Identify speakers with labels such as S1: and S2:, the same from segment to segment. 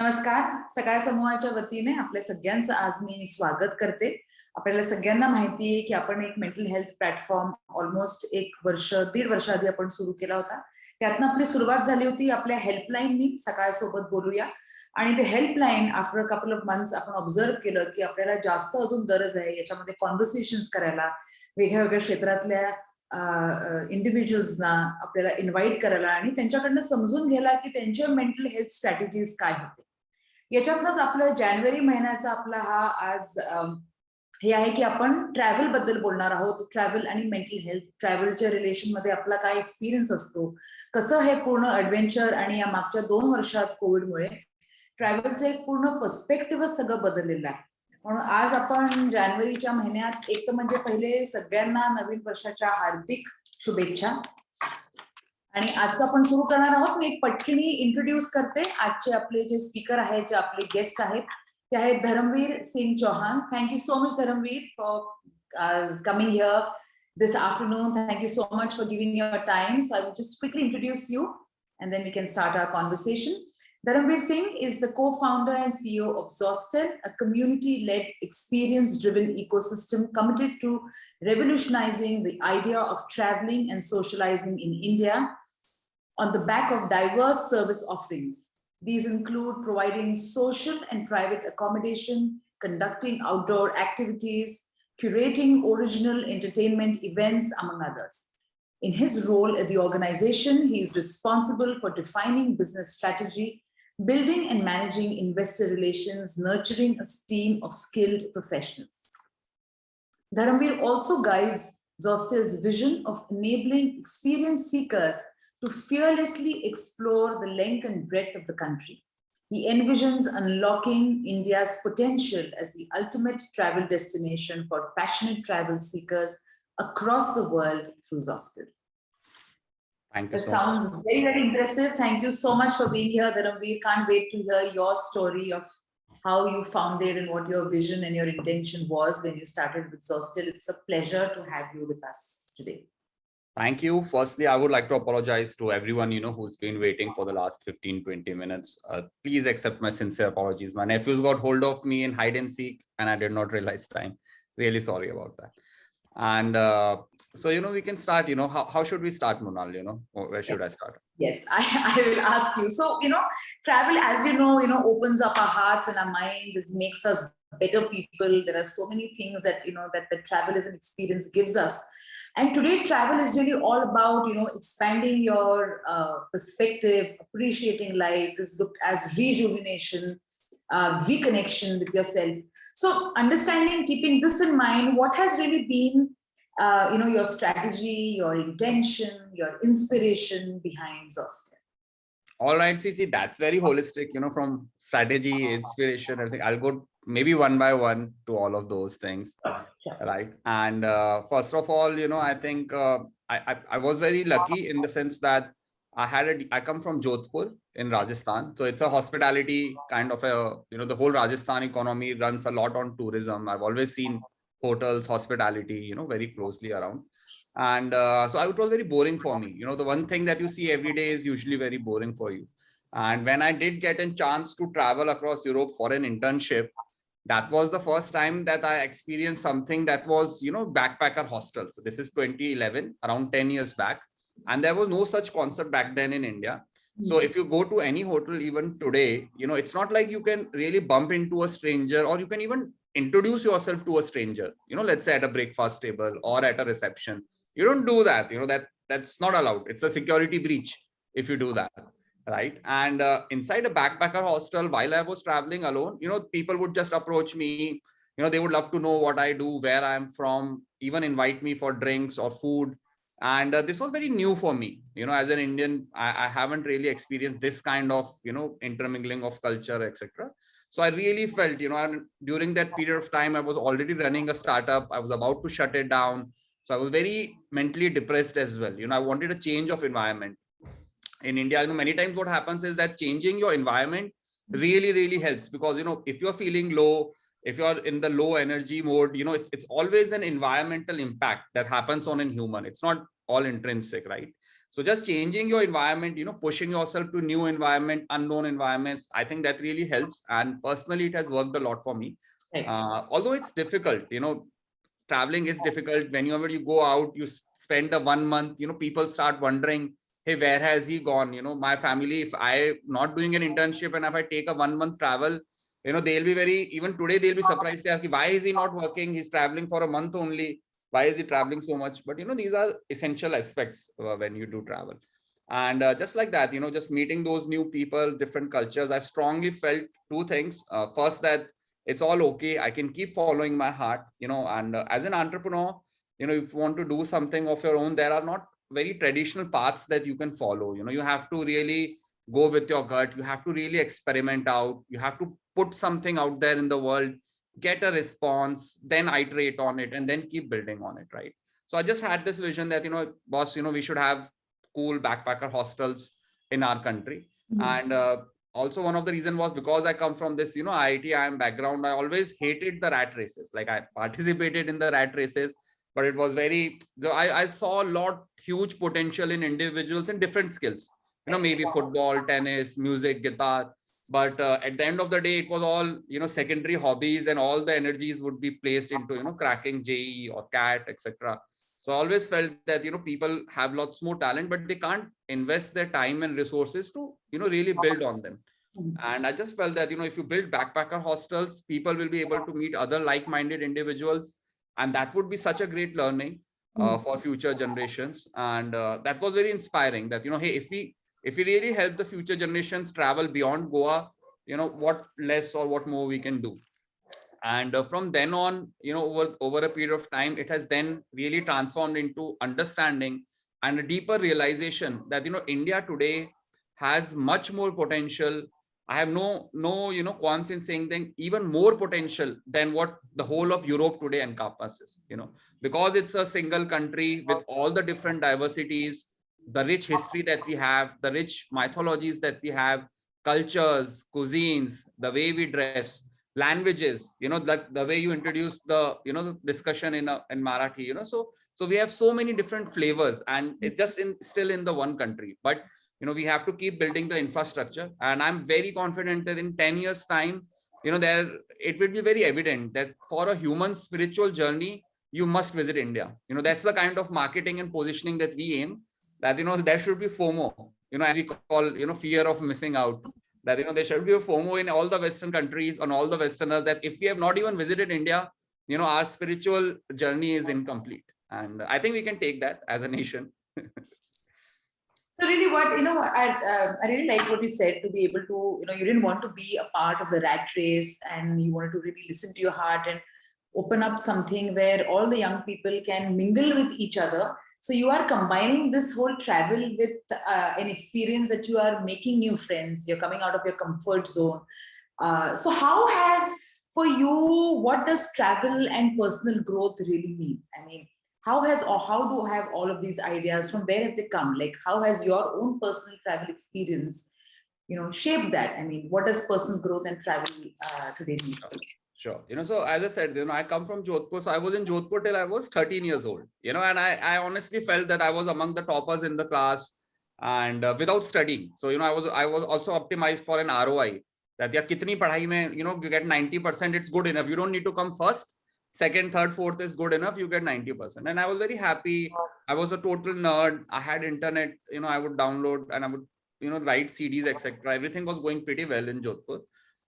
S1: नमस्कार. सकाळ समूहाच्या वतीने आपल्या सगळ्यांचं आज मी स्वागत करते. आपल्याला सगळ्यांना माहिती आहे की आपण एक मेंटल हेल्थ प्लॅटफॉर्म ऑलमोस्ट 1 वर्ष, 1.5 वर्ष आधी आपण सुरू केला होता. त्यातनं आपली सुरुवात झाली होती आपल्या हेल्पलाईननी सकाळ सोबत बोलूया. आणि ते helpline after couple of months आपण ऑब्झर्व केलं की आपल्याला जास्त अजून गरज आहे याच्यामध्ये कॉन्व्हर्सेशन्स करायला, वेगळ्या वेगळ्या क्षेत्रातल्या इंडिव्हिज्युअल्सना आपल्याला इन्व्हाइट करायला आणि त्यांच्याकडनं समजून घ्यायला की त्यांच्या मेंटल हेल्थ स्ट्रॅटेजीज काय होते. याच्यातनंच आपलं जानेवारी महिन्याचा आपला हा आज हे आहे की आपण ट्रॅव्हल बद्दल बोलणार आहोत. ट्रॅव्हल आणि मेंटल हेल्थ, ट्रॅव्हलच्या रिलेशन मध्ये आपला काय एक्सपिरियन्स असतो, कसं हे पूर्ण ॲडव्हेंचर आणि या मागच्या 2 वर्षात कोविडमुळे ट्रॅव्हलचं एक पूर्ण पर्स्पेक्टिव्हच सगळं बदललेलं आहे. म्हणून आज आपण जानेवारीच्या महिन्यात एक तर म्हणजे पहिले सगळ्यांना नवीन वर्षाच्या हार्दिक शुभेच्छा. आणि आजचं आपण सुरू करणार आहोत. मी एक पटकिनी इंट्रोड्यूस करते. आजचे आपले जे स्पीकर आहेत, जे आपले गेस्ट आहेत ते आहेत Dharmveer Singh Chauhan. Thank you so much Dharmveer for coming here this afternoon. Thank you so much for giving your time. So I will just quickly introduce you and then we can start our conversation. Dharamveer Singh is the co-founder and CEO of Zostel, a community-led, experience-driven ecosystem committed to revolutionizing the idea of traveling and socializing in India on the back of diverse service offerings. These include providing social and private accommodation, conducting outdoor activities, curating original entertainment events, among others. In his role at the organization, he is responsible for defining business strategy, building and managing investor relations, nurturing a team of skilled professionals. Dharamveer also guides Zostel's vision of enabling experience seekers to fearlessly explore the length and breadth of the country. He envisions unlocking India's potential as the ultimate travel destination for passionate travel seekers across the world through Zostel.
S2: Thank you.
S1: That sounds very, very impressive. Thank you so much for being here, Dharamveer. Can't wait to hear your story of how you founded and what your vision and your intention was when you started with Zostel. It's a pleasure to have you with us today.
S2: Thank you. Firstly, I would like to apologize to everyone, who's been waiting for the last 15-20 minutes. Please accept my sincere apologies. My nephews got hold of me in hide and seek and I did not realize time. Really sorry about that. And so, we can start, how should we start, Monal? Where should I start?
S1: Yes, I will ask you. So, travel, as you know, opens up our hearts and our minds. It makes us better people. There are so many things that, that the travel as an experience gives us. And today travel is really all about, expanding your perspective, appreciating life, is looked as rejuvenation, reconnection with yourself. So understanding, keeping this in mind, what has really been, your strategy, your intention, your inspiration behind Zostel?
S2: All right, CC, that's very holistic, from strategy, inspiration, everything. I'll go maybe one by one to all of those things, right? And first of all, I think I was very lucky in the sense that I come from Jodhpur in Rajasthan. So it's a hospitality kind of the whole Rajasthan economy runs a lot on tourism. I've always seen hotels, hospitality, very closely around. And so it was very boring for me. The one thing that you see every day is usually very boring for you. And when I did get a chance to travel across Europe for an internship, that was the first time that I experienced something that was, backpacker hostels. So this is 2011, around 10 years back. And there was no such concept back then in India. So if you go to any hotel, even today, it's not like you can really bump into a stranger or you can even introduce yourself to a stranger, let's say at a breakfast table or at a reception. You don't do that, that's not allowed. It's a security breach if you do that. Right. And inside a backpacker hostel, while I was traveling alone, people would just approach me, they would love to know what I do, where I'm from, even invite me for drinks or food. And this was very new for me, as an Indian, I haven't really experienced this kind of, intermingling of culture, etc. So I really felt, and during that period of time, I was already running a startup. I was about to shut it down. So I was very mentally depressed as well. I wanted a change of environment. In India, many times what happens is that changing your environment really, really helps because, if you're feeling low, if you're in the low energy mode, it's always an environmental impact that happens on a human. It's not all intrinsic, right? So just changing your environment, pushing yourself to new environment, unknown environments, I think that really helps. And personally, it has worked a lot for me.
S1: Right.
S2: Although it's difficult, traveling is difficult. Whenever you go out, you spend a 1 month, people start wondering, hey, where has he gone? My family, if I not doing an internship and if I take a 1 month travel, they'll be even today, they'll be surprised. Why is he not working? He's traveling for a month only. Why is he traveling so much? But, these are essential aspects when you do travel. And just like that, just meeting those new people, different cultures, I strongly felt two things. First, that it's all okay. I can keep following my heart, and as an entrepreneur, if you want to do something of your own, there are not very traditional paths that you can follow. You have to really go with your gut. You have to really experiment out. You have to put something out there in the world, get a response, then iterate on it, and then keep building on it, right? So I just had this vision that, boss, we should have cool backpacker hostels in our country. And also one of the reasons was because I come from this, IIT IIM background. I always hated the rat races. Like, I participated in the rat races, but it was I saw huge potential in individuals and different skills, maybe football, tennis, music, guitar. But at the end of the day, it was all, secondary hobbies, and all the energies would be placed into, cracking JEE or CAT, etc. So I always felt that, people have lots more talent, but they can't invest their time and resources to, really build on them. And I just felt that, if you build backpacker hostels, people will be able to meet other like-minded individuals. And that would be such a great learning for future generations. And that was very inspiring that, hey, if we really help the future generations travel beyond Goa, what less or what more we can do. And from then on, over a period of time, it has then really transformed into understanding and a deeper realization that, India today has much more potential. I have no qualms in saying that even more potential than what the whole of Europe today encompasses, because it's a single country with all the different diversities, the rich history that we have, the rich mythologies that we have, cultures, cuisines, the way we dress, languages, like the way you introduce the, the discussion in Marathi, so we have so many different flavors, and it's just still in the one country. But, we have to keep building the infrastructure. And I'm very confident that in 10 years time, it will be very evident that for a human spiritual journey, you must visit India. That's the kind of marketing and positioning that we aim, that, there should be FOMO, as we call, fear of missing out. That, there should be a FOMO in all the Western countries, on all the Westerners, that if we have not even visited India, our spiritual journey is incomplete. And I think we can take that as a nation.
S1: So really I really like what you said, to be able to, you didn't want to be a part of the rat race, and you wanted to really listen to your heart and open up something where all the young people can mingle with each other. So you are combining this whole travel with an experience that you are making new friends, you're coming out of your comfort zone. So how has, for you, what does travel and personal growth really mean? I mean, how do have all of these ideas, from where have they come? Like, how has your own personal travel experience, shaped that? I mean, what does personal growth and travel today mean?
S2: Sure. So as I said, I come from Jodhpur. So I was in Jodhpur till I was 13 years old, and I honestly felt that I was among the toppers in the class, and without studying. So, I was also optimized for an ROI, that kitni padhai mein, you get 90%, it's good enough. You don't need to come first. Second, third, fourth is good enough. You get 90%. And I was very happy. I was a total nerd. I had internet, I would download, and I would, write CDs, etc. Everything was going pretty well in Jodhpur.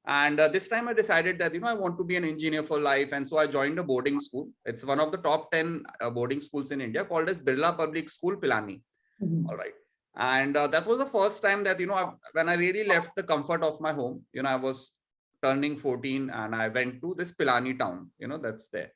S2: And this time I decided that, I want to be an engineer for life. And so I joined a boarding school. It's one of the top 10 boarding schools in India, called as Birla Public School, Pilani. All right. And that was the first time that, when I really left the comfort of my home, I was turning 14, and I went to this Pilani town, that's there.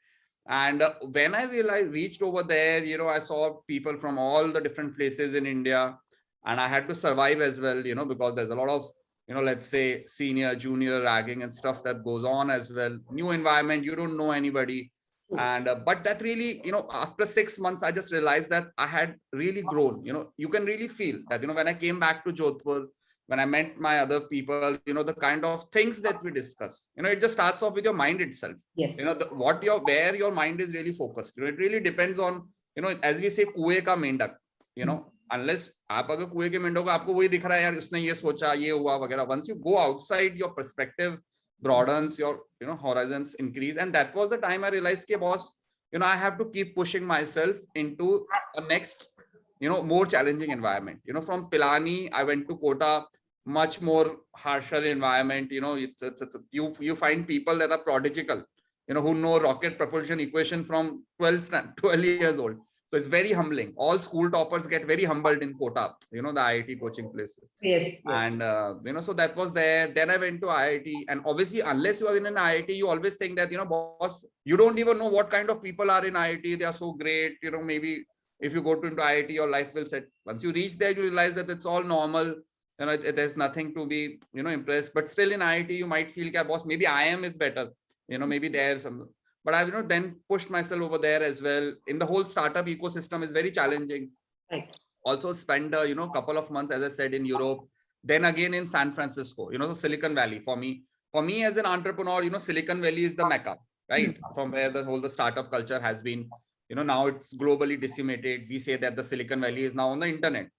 S2: And when I reached over there, I saw people from all the different places in India, and I had to survive as well, because there's a lot of, let's say, senior, junior ragging and stuff that goes on as well. New environment, you don't know anybody. And but that really, after 6 months, I just realized that I had really grown. You can really feel that, when I came back to Jodhpur, when I met my other people, the kind of things that we discuss, it just starts off with your mind itself.
S1: Yes.
S2: Where your mind is really focused. It really depends on, as we say, kuwe ka mendak. unless आप अगर कुएं के मेंढक को आपको वही दिख रहा है यार, उसने ये सोचा, ये हुआ वगैरह, once you go outside, your perspective broadens, your horizons increase. And that was the time I realized कि boss, I have to keep pushing myself into a next more challenging environment. From Pilani I went to Kota, much more harsher environment. You find people that are prodigical, who know rocket propulsion equation from 12 years old. So it's very humbling. All school toppers get very humbled in Kota, the IIT coaching places.
S1: Yes.
S2: And so that was there. Then I went to IIT, and obviously unless you are in an IIT, you always think that boss, you don't even know what kind of people are in IIT. They are so great. Maybe if you go into IIT, your life will set. Once you reach there, you realize that it's all normal. There's nothing to be impressed. But still in IIT, you might feel that boss, maybe IIM is better. Maybe there's some. But I've then pushed myself over there as well. In the whole startup ecosystem is very challenging.
S1: Right.
S2: Also spent a couple of months, as I said, in Europe. Then again in San Francisco. Silicon Valley. For me as an entrepreneur, Silicon Valley is the mecca, right? From where the startup culture has been. Now it's globally decimated. We say that the Silicon Valley is now on the internet.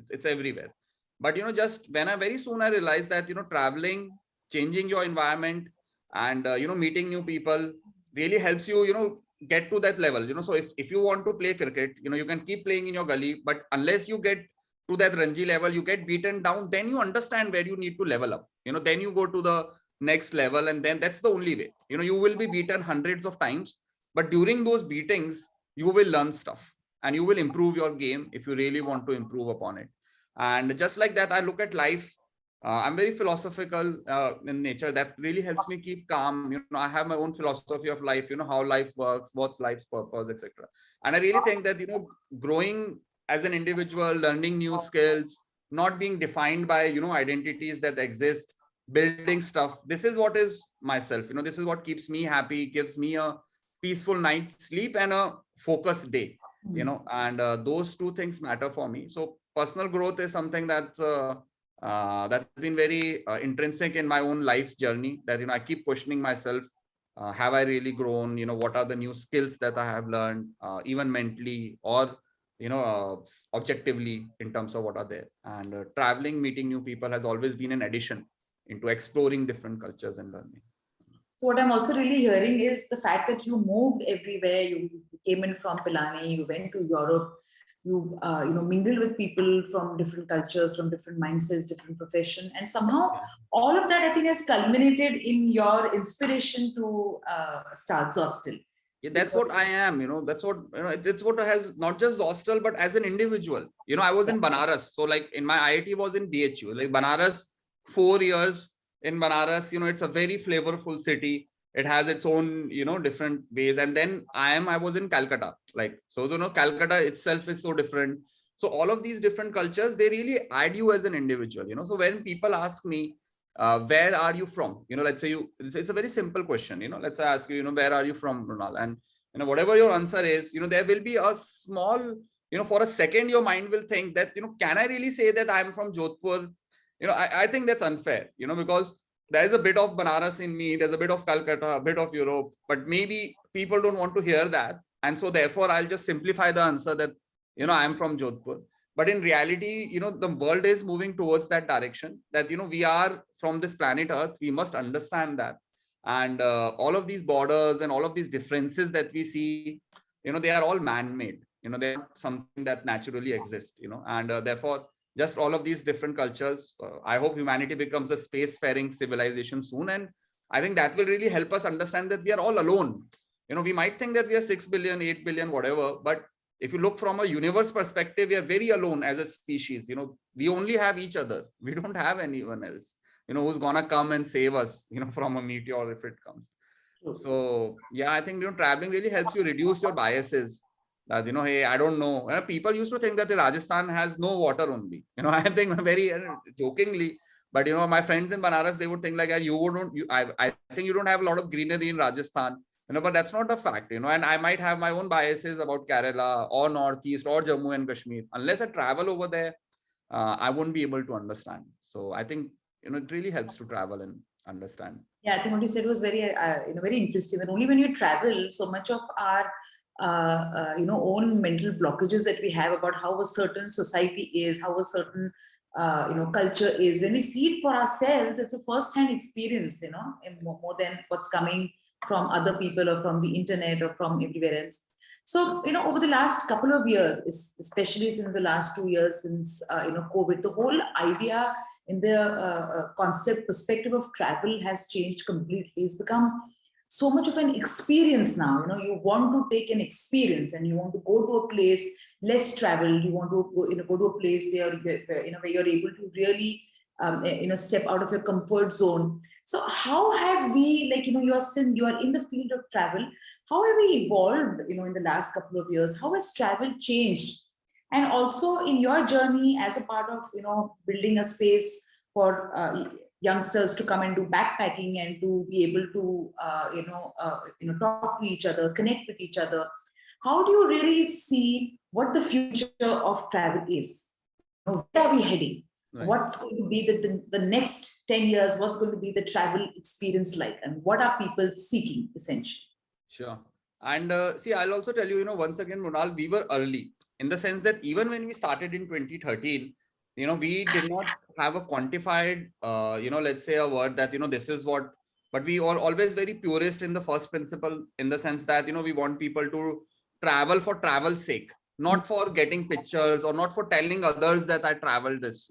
S2: It's everywhere. But just when very soon I realized that traveling, changing your environment, and meeting new people really helps you get to that level. So if you want to play cricket, you can keep playing in your gully, but unless you get to that Ranji level, you get beaten down, then you understand where you need to level up. Then you go to the next level, and then that's the only way. You will be beaten hundreds of times, but during those beatings you will learn stuff and you will improve your game if you really want to improve upon it. And just like that, I look at life. I'm very philosophical in nature. That really helps me keep calm. I have my own philosophy of life, how life works, what's life's purpose, etc. And I really think that, growing as an individual, learning new skills, not being defined by, identities that exist, building stuff. This is what is myself. This is what keeps me happy, gives me a peaceful night's sleep and a focused day, and those two things matter for me. So personal growth is something that's been very intrinsic in my own life's journey, that I keep questioning myself. Have I really grown? What are the new skills that I have learned, even mentally or objectively, in terms of what are there. And traveling, meeting new people has always been an addition into exploring different cultures and learning.
S1: So what I'm also really hearing is the fact that you moved everywhere. You came in from Pilani, you went to Europe, you mingled with people from different cultures, from different mindsets, different profession, and somehow all of that I think has culminated in your inspiration to start Zostel.
S2: Yeah, that's what I am. That's what it's what has not just Zostel, but as an individual. I was in Banaras, so like in my IIT was in BHU, like Banaras, 4 years in Banaras. It's a very flavorful city. It has its own, different ways. And then I was in Calcutta, so Calcutta itself is so different. So all of these different cultures, they really add you as an individual. So when people ask me, where are you from? Let's say it's a very simple question. Let's say I ask you, where are you from, Runal? And whatever your answer is, there will be a small, for a second, your mind will think that, can I really say that I'm from Jodhpur? I think that's unfair, because there is a bit of Banaras in me, there's a bit of Calcutta, a bit of Europe, but maybe people don't want to hear that. And so therefore I'll just simplify the answer that, I'm from Jodhpur. But in reality, the world is moving towards that direction, that, we are from this planet Earth. We must understand that. And all of these borders and all of these differences that we see, they are all man-made. They're not something that naturally exists, and therefore, just all of these different cultures. I hope humanity becomes a spacefaring civilization soon. And I think that will really help us understand that we are all alone. We might think that we are 6 billion, 8 billion, whatever, but if you look from a universe perspective, we are very alone as a species. We only have each other. We don't have anyone else, who's gonna come and save us, from a meteor if it comes. So yeah, I think, traveling really helps you reduce your biases. That, hey, I don't know. People used to think that Rajasthan has no water only. I think very jokingly, but my friends in Banaras, they would think like, I think you don't have a lot of greenery in Rajasthan. But that's not a fact, and I might have my own biases about Kerala or Northeast or Jammu and Kashmir. Unless I travel over there, I won't be able to understand. So I think, it really helps to travel and understand.
S1: Yeah, I think what you said was very, very interesting. That only when you travel, so much of our own mental blockages that we have about how a certain society is, how a certain culture is. When we see it for ourselves, it's a first-hand experience, and more than what's coming from other people or from the internet or from everywhere else. So, over the last couple of years, especially since the last 2 years since, COVID, the whole idea in the concept perspective of travel has changed completely. It's become so much of an experience now. You want to take an experience and you want to go to a place less traveled. You want to go to a place where you're able to really step out of your comfort zone. So how have we, since you are in the field of travel, how have we evolved, in the last couple of years? How has travel changed? And also in your journey as a part of, building a space for youngsters to come and do backpacking and to be able to, talk to each other, connect with each other. How do you really see what the future of travel is? Where are we heading? Right. What's going to be the next 10 years? What's going to be the travel experience like? And what are people seeking essentially?
S2: Sure. And see, I'll also tell you, once again, Mrunal, we were early in the sense that even when we started in 2013, we did not have a quantified, let's say a word that, this is what, but we are always very purist in the first principle, in the sense that, we want people to travel for travel's sake, not for getting pictures or not for telling others that I traveled this,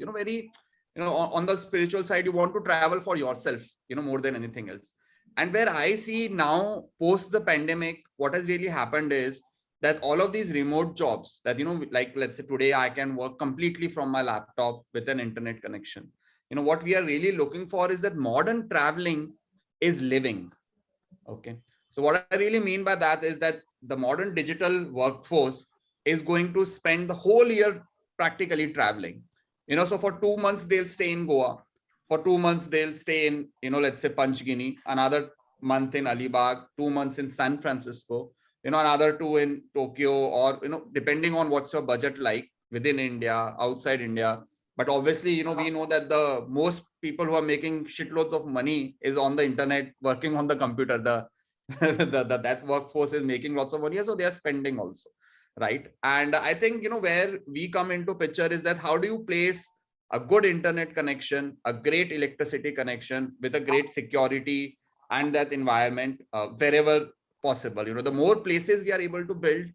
S2: on the spiritual side, you want to travel for yourself, more than anything else. And where I see now post the pandemic, what has really happened is that all of these remote jobs that, like, let's say today I can work completely from my laptop with an internet connection. What we are really looking for is that modern traveling is living. Okay. So what I really mean by that is that the modern digital workforce is going to spend the whole year practically traveling. So for 2 months, they'll stay in Goa. For 2 months, they'll stay in, let's say Panchgini, another month in Alibag, 2 months in San Francisco, another 2 in Tokyo, or, depending on what's your budget like within India, outside India. But obviously, we know that the most people who are making shitloads of money is on the internet, working on the computer. That workforce is making lots of money, so they are spending also, right? And I think, where we come into picture is that how do you place a good internet connection, a great electricity connection with a great security and that environment wherever possible. The more places we are able to build,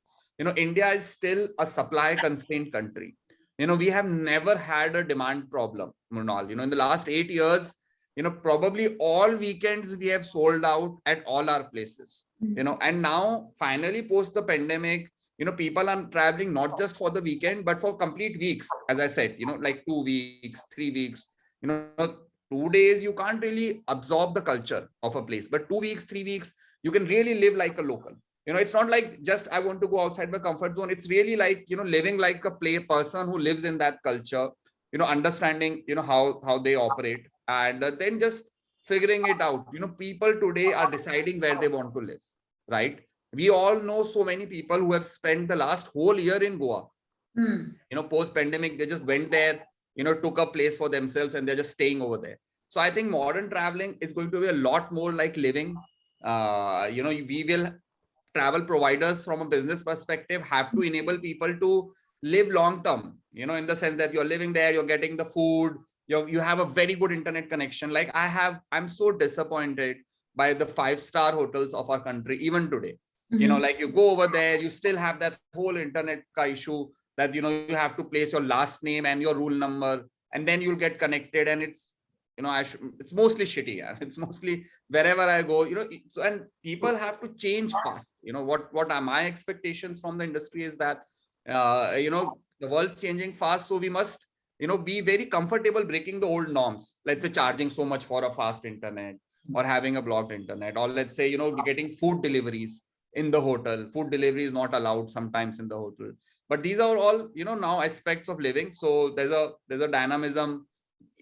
S2: India is still a supply constrained country. We have never had a demand problem, Mrunal. In the last 8 years, probably all weekends we have sold out at all our places, and now finally post the pandemic, people are traveling not just for the weekend, but for complete weeks. As I said, like 2 weeks, 3 weeks, 2 days, you can't really absorb the culture of a place, but 2 weeks, 3 weeks, you can really live like a local. It's not like just, I want to go outside my comfort zone. It's really like, living like a person who lives in that culture, understanding, how they operate, and then just figuring it out. People today are deciding where they want to live, right? We all know so many people who have spent the last whole year in Goa. Post pandemic, they just went there, took a place for themselves, and they're just staying over there. So I think modern traveling is going to be a lot more like living. We will, travel providers from a business perspective, have to enable people to live long term, in the sense that you're living there, you're getting the food, you have a very good internet connection. Like I'm so disappointed by the 5-star hotels of our country even today. Like you go over there, you still have that whole internet issue that, you have to place your last name and your room number, and then you'll get connected, and it's, it's mostly shitty. Yeah. It's mostly wherever I go, so, and people have to change fast. What are my expectations from the industry is that, the world's changing fast. So we must, be very comfortable breaking the old norms. Let's say charging so much for a fast internet, or having a blocked internet, or let's say, getting food deliveries in the hotel. Food delivery is not allowed sometimes in the hotel. But these are all, now aspects of living. So there's a dynamism.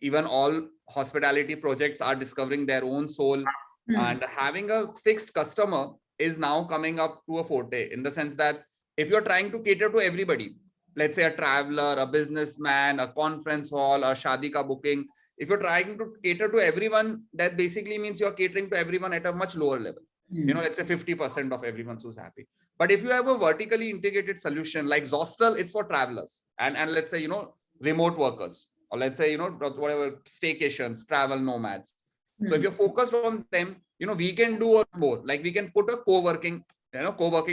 S2: Even all hospitality projects are discovering their own soul, and having a fixed customer is now coming up to a forte, in the sense that if you're trying to cater to everybody, let's say a traveler, a businessman, a conference hall, a shadi ka booking, if you're trying to cater to everyone, that basically means you're catering to everyone at a much lower level. You know, let's say 50% of everyone who's happy. But if you have a vertically integrated solution like Zostel, it's for travelers and let's say, you know, remote workers, or let's say, you know, whatever, staycations, travel nomads. So if you're focused on them, you know, we can do more. Like we can put a co-working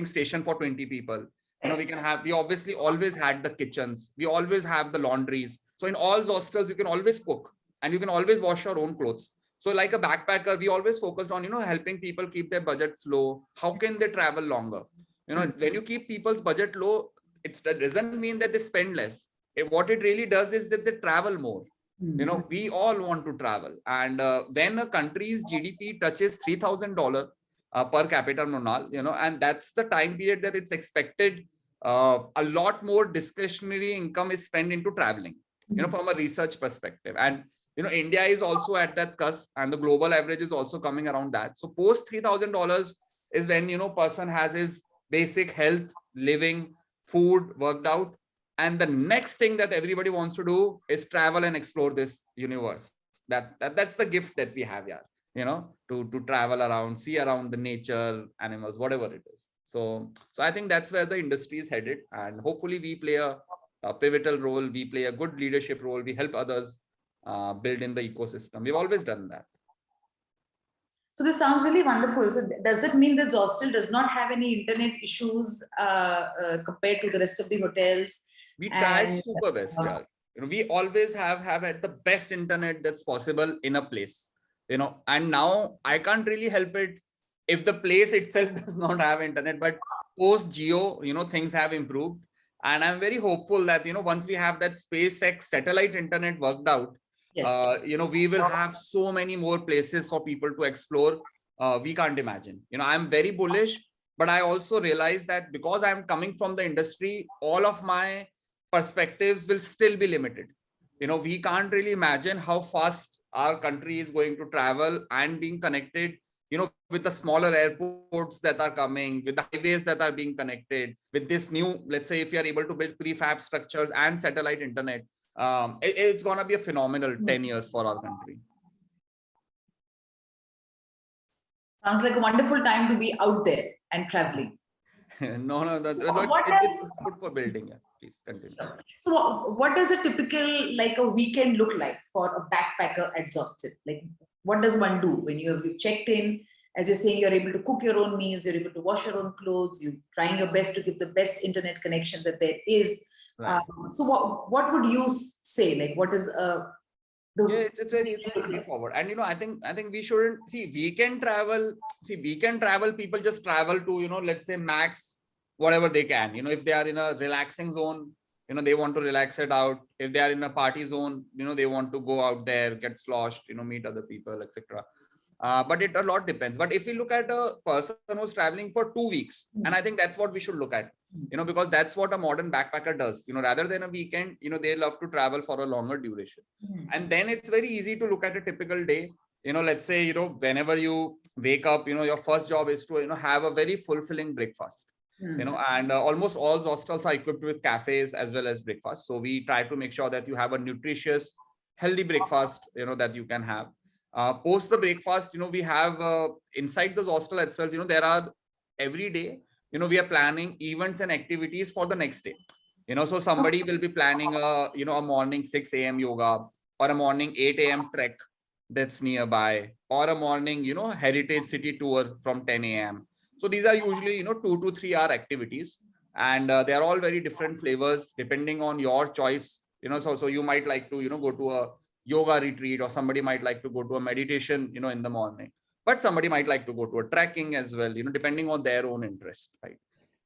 S2: station for 20 people. You know, we obviously always had the kitchens. We always have the laundries. So in all hostels, you can always cook and you can always wash your own clothes. So like a backpacker, we always focused on, you know, helping people keep their budgets low. How can they travel longer? You know, when you keep people's budget low, that doesn't mean that they spend less. What it really does is that they travel more. You know, we all want to travel. And when a country's GDP touches $3,000 per capita, Mronal, you know, and that's the time period that it's expected a lot more discretionary income is spent into traveling, you know, from a research perspective. And, you know, India is also at that cusp and the global average is also coming around that. So post $3,000 is when, you know, person has his basic health, living, food worked out. And the next thing that everybody wants to do is travel and explore this universe. That's the gift that we have here, you know, to travel around, see around the nature, animals, whatever it is. So I think that's where the industry is headed. And hopefully we play a pivotal role. We play a good leadership role. We help others build in the ecosystem. We've always done that.
S1: So this sounds really wonderful. So does that mean that Zostel does not have any internet issues compared to the rest of the hotels?
S2: We tried super best. Yeah. You know, we always have had the best internet that's possible in a place, you know, and now I can't really help it if the place itself does not have internet, but post Geo, you know, things have improved. And I'm very hopeful that, you know, once we have that SpaceX satellite internet worked out, you know, we will have so many more places for people to explore. We can't imagine. You know, I'm very bullish, but I also realize that because I'm coming from the industry, all of my perspectives will still be limited. You know, we can't really imagine how fast our country is going to travel and being connected, you know, with the smaller airports that are coming, with the highways that are being connected, with this new, let's say, if you are able to build prefab structures and satellite internet, it's going to be a phenomenal 10 years for our country.
S1: Sounds like a wonderful time to be out there and traveling.
S2: No, it's good for building. Yeah. Please continue.
S1: So what does a typical, like a weekend look like for a backpacker at Zostel? Like, what does one do when you've checked in? As you're saying, you're able to cook your own meals, you're able to wash your own clothes, you're trying your best to give the best internet connection that there is. Right. So what would you say? Like, what is
S2: it's very straightforward. And, you know, I think we shouldn't see weekend travel. People just travel to, you know, let's say max whatever they can. You know, if they are in a relaxing zone, you know, they want to relax it out. If they are in a party zone, you know, they want to go out there, get sloshed, you know, meet other people, etc. But it a lot depends. But if we look at a person who's traveling for 2 weeks, and I think that's what we should look at, you know, because that's what a modern backpacker does, you know, rather than a weekend, you know, they love to travel for a longer duration. And then it's very easy to look at a typical day. You know, let's say, you know, whenever you wake up, you know, your first job is to, you know, have a very fulfilling breakfast. You know, and almost all hostels are equipped with cafes as well as breakfast. So we try to make sure that you have a nutritious, healthy breakfast, you know, that you can have. Post the breakfast, you know, we have inside the hostel itself, you know, there are every day, you know, we are planning events and activities for the next day. You know, so somebody will be planning a, you know, a morning 6 a.m. yoga or a morning 8 a.m. trek that's nearby, or a morning, you know, heritage city tour from 10 a.m. So these are usually, you know, 2 to 3 hour activities, and they are all very different flavors depending on your choice. You know, so you might like to, you know, go to a yoga retreat, or somebody might like to go to a meditation, you know, in the morning, but somebody might like to go to a trekking as well, you know, depending on their own interest, right?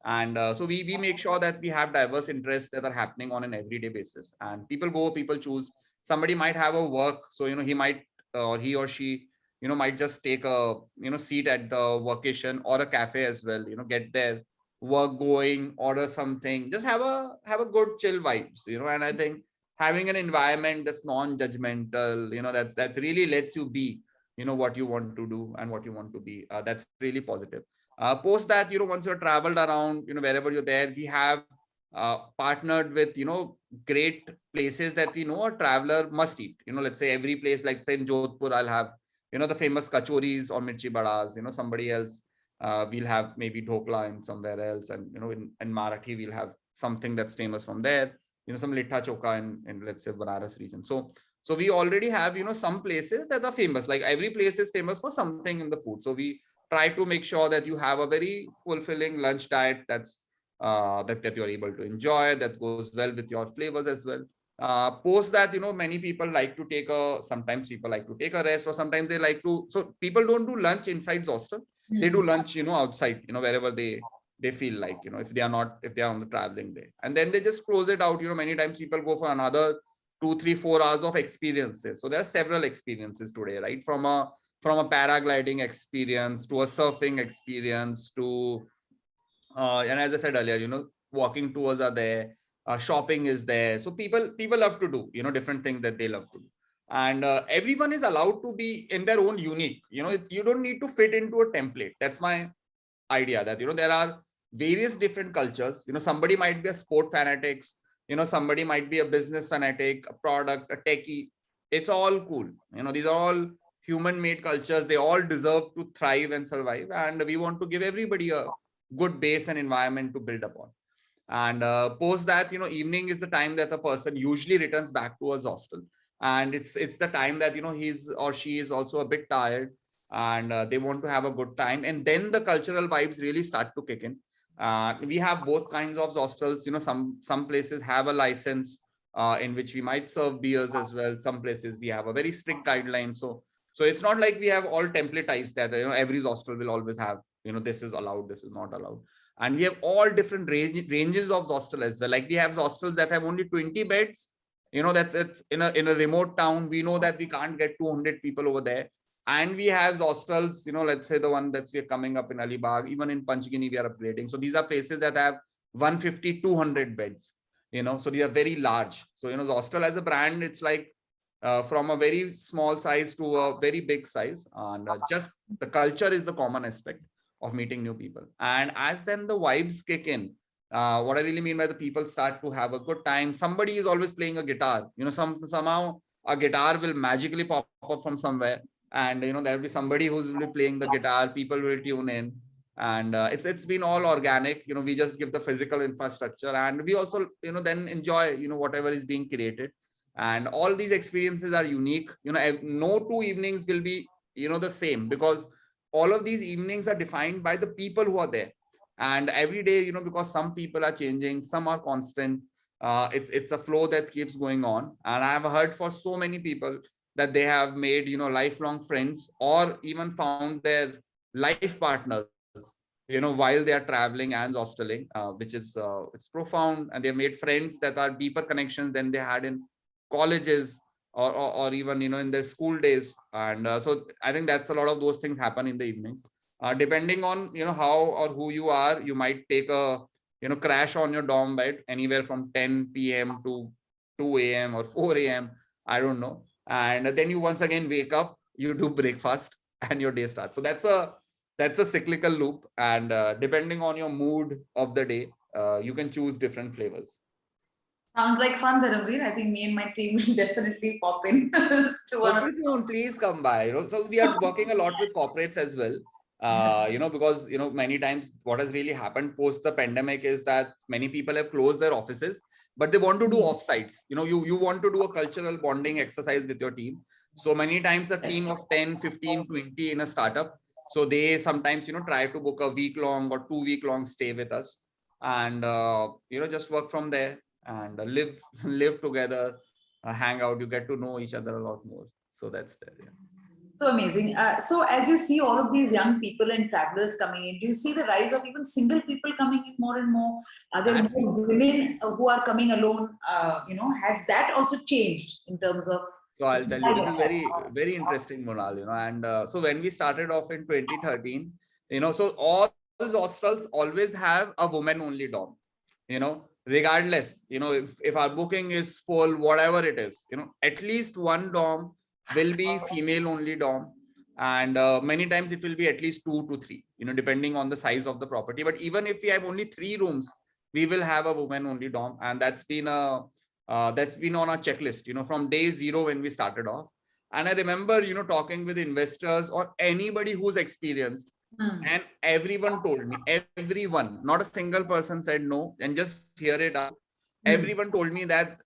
S2: And so we make sure that we have diverse interests that are happening on an everyday basis, and people choose. Somebody might have a work, so, you know, he might or he or she, you know, might just take a, you know, seat at the workation or a cafe as well, you know, get their work going, order something, just have a good chill vibes, you know. And I think having an environment that's non-judgmental, you know, that's really lets you be, you know, what you want to do and what you want to be, that's really positive. Post that, you know, once you're traveled around, you know, wherever you're there, we have partnered with, you know, great places that we know a traveler must eat. You know, let's say every place, like say in Jodhpur, I'll have, you know, the famous kachoris or mirchi badas. You know, somebody else We'll have maybe dhokla in somewhere else, and in Marathi we'll have something that's famous from there. Some litta choka in let's say Banaras region. So we already have some places that are famous. Like every place is famous for something in the food. So we try to make sure that you have a very fulfilling lunch diet that's that you're able to enjoy, that goes well with your flavors as well. Post that, many people like to take sometimes people like to take a rest, or sometimes they like to, so people don't do lunch inside hostel. They do lunch, outside, wherever they feel like, if they are on the traveling day, and then they just close it out. Many times people go for another 2, 3, 4 hours of experiences. So there are several experiences today, right? From a paragliding experience to a surfing experience to and as I said earlier, walking tours are there, shopping is there. So people love to do different things that they love to do, and everyone is allowed to be in their own unique. You don't need to fit into a template. That's my idea, that there are various different cultures. Somebody might be a sport fanatics, somebody might be a business fanatic, a product, a techie. It's all cool. These are all human made cultures. They all deserve to thrive and survive, and we want to give everybody a good base and environment to build upon. And post that, evening is the time that a person usually returns back to his hostel, and it's the time that he's or she is also a bit tired, and they want to have a good time, and then the cultural vibes really start to kick in. We have both kinds of hostels. Some places have a license in which we might serve beers as well. Some places we have a very strict guideline. So it's not like we have all templatized that every hostel will always have this is allowed, this is not allowed. And we have all different ranges of hostel as well. Like we have hostels that have only 20 beds. That's in a remote town. We know that we can't get 200 people over there. And we have hostels, let's say the one that's we're coming up in Alibag, even in Panchgini we are upgrading. So these are places that have 150, 200 beds. So they are very large. So the hostel as a brand, it's like from a very small size to a very big size, and just the culture is the common aspect of meeting new people. And as then the vibes kick in, what I really mean by the people start to have a good time. Somebody is always playing a guitar. Somehow a guitar will magically pop up from somewhere, and there will be somebody who's will be playing the guitar. People will tune in, and it's been all organic. We just give the physical infrastructure, and we also then enjoy whatever is being created. And all these experiences are unique. No 2 evenings will be the same, because all of these evenings are defined by the people who are there. And every day, because some people are changing, some are constant, it's a flow that keeps going on. And I have heard for so many people that they have made lifelong friends, or even found their life partners while they are traveling and hosteling, which is it's profound. And they made friends that are deeper connections than they had in colleges, or even in their school days. And so I think that's a lot of those things happen in the evenings. Depending on how or who you are, you might take a crash on your dorm bed anywhere from 10 p.m. to 2 a.m. or 4 a.m. I don't know. And then you once again wake up, you do breakfast, and your day starts. So that's a cyclical loop. And depending on your mood of the day, you can choose different flavors.
S1: Sounds like fun, Dharamveer. I think me and my team will definitely pop in to one.
S2: Please come by. So we are working a lot with corporates as well. Because many times what has really happened post the pandemic is that many people have closed their offices, but they want to do offsites. You want to do a cultural bonding exercise with your team. So many times a team of 10, 15, 20 in a startup. So they sometimes try to book a week-long or 2-week-long stay with us, and just work from there, and live together, hang out. You get to know each other a lot more. So that's there. Yeah.
S1: So amazing. So as you see all of these young people and travelers coming in, do you see the rise of even single people coming in more and more? Are there more women who are coming alone? Has that also changed in terms of?
S2: So I'll tell you, this is very, very interesting, Monal. And so when we started off in 2013, so all those hostels always have a woman-only dorm. Regardless, if our booking is full, whatever it is, at least one dorm will be female only dorm, and many times it will be at least 2 to 3, depending on the size of the property. But even if we have only 3 rooms, we will have a woman only dorm, and that's been on our checklist from day 0 when we started off. And I remember talking with investors or anybody who's experienced, And everyone told me, everyone, not a single person said no. And just hear it out. Everyone told me that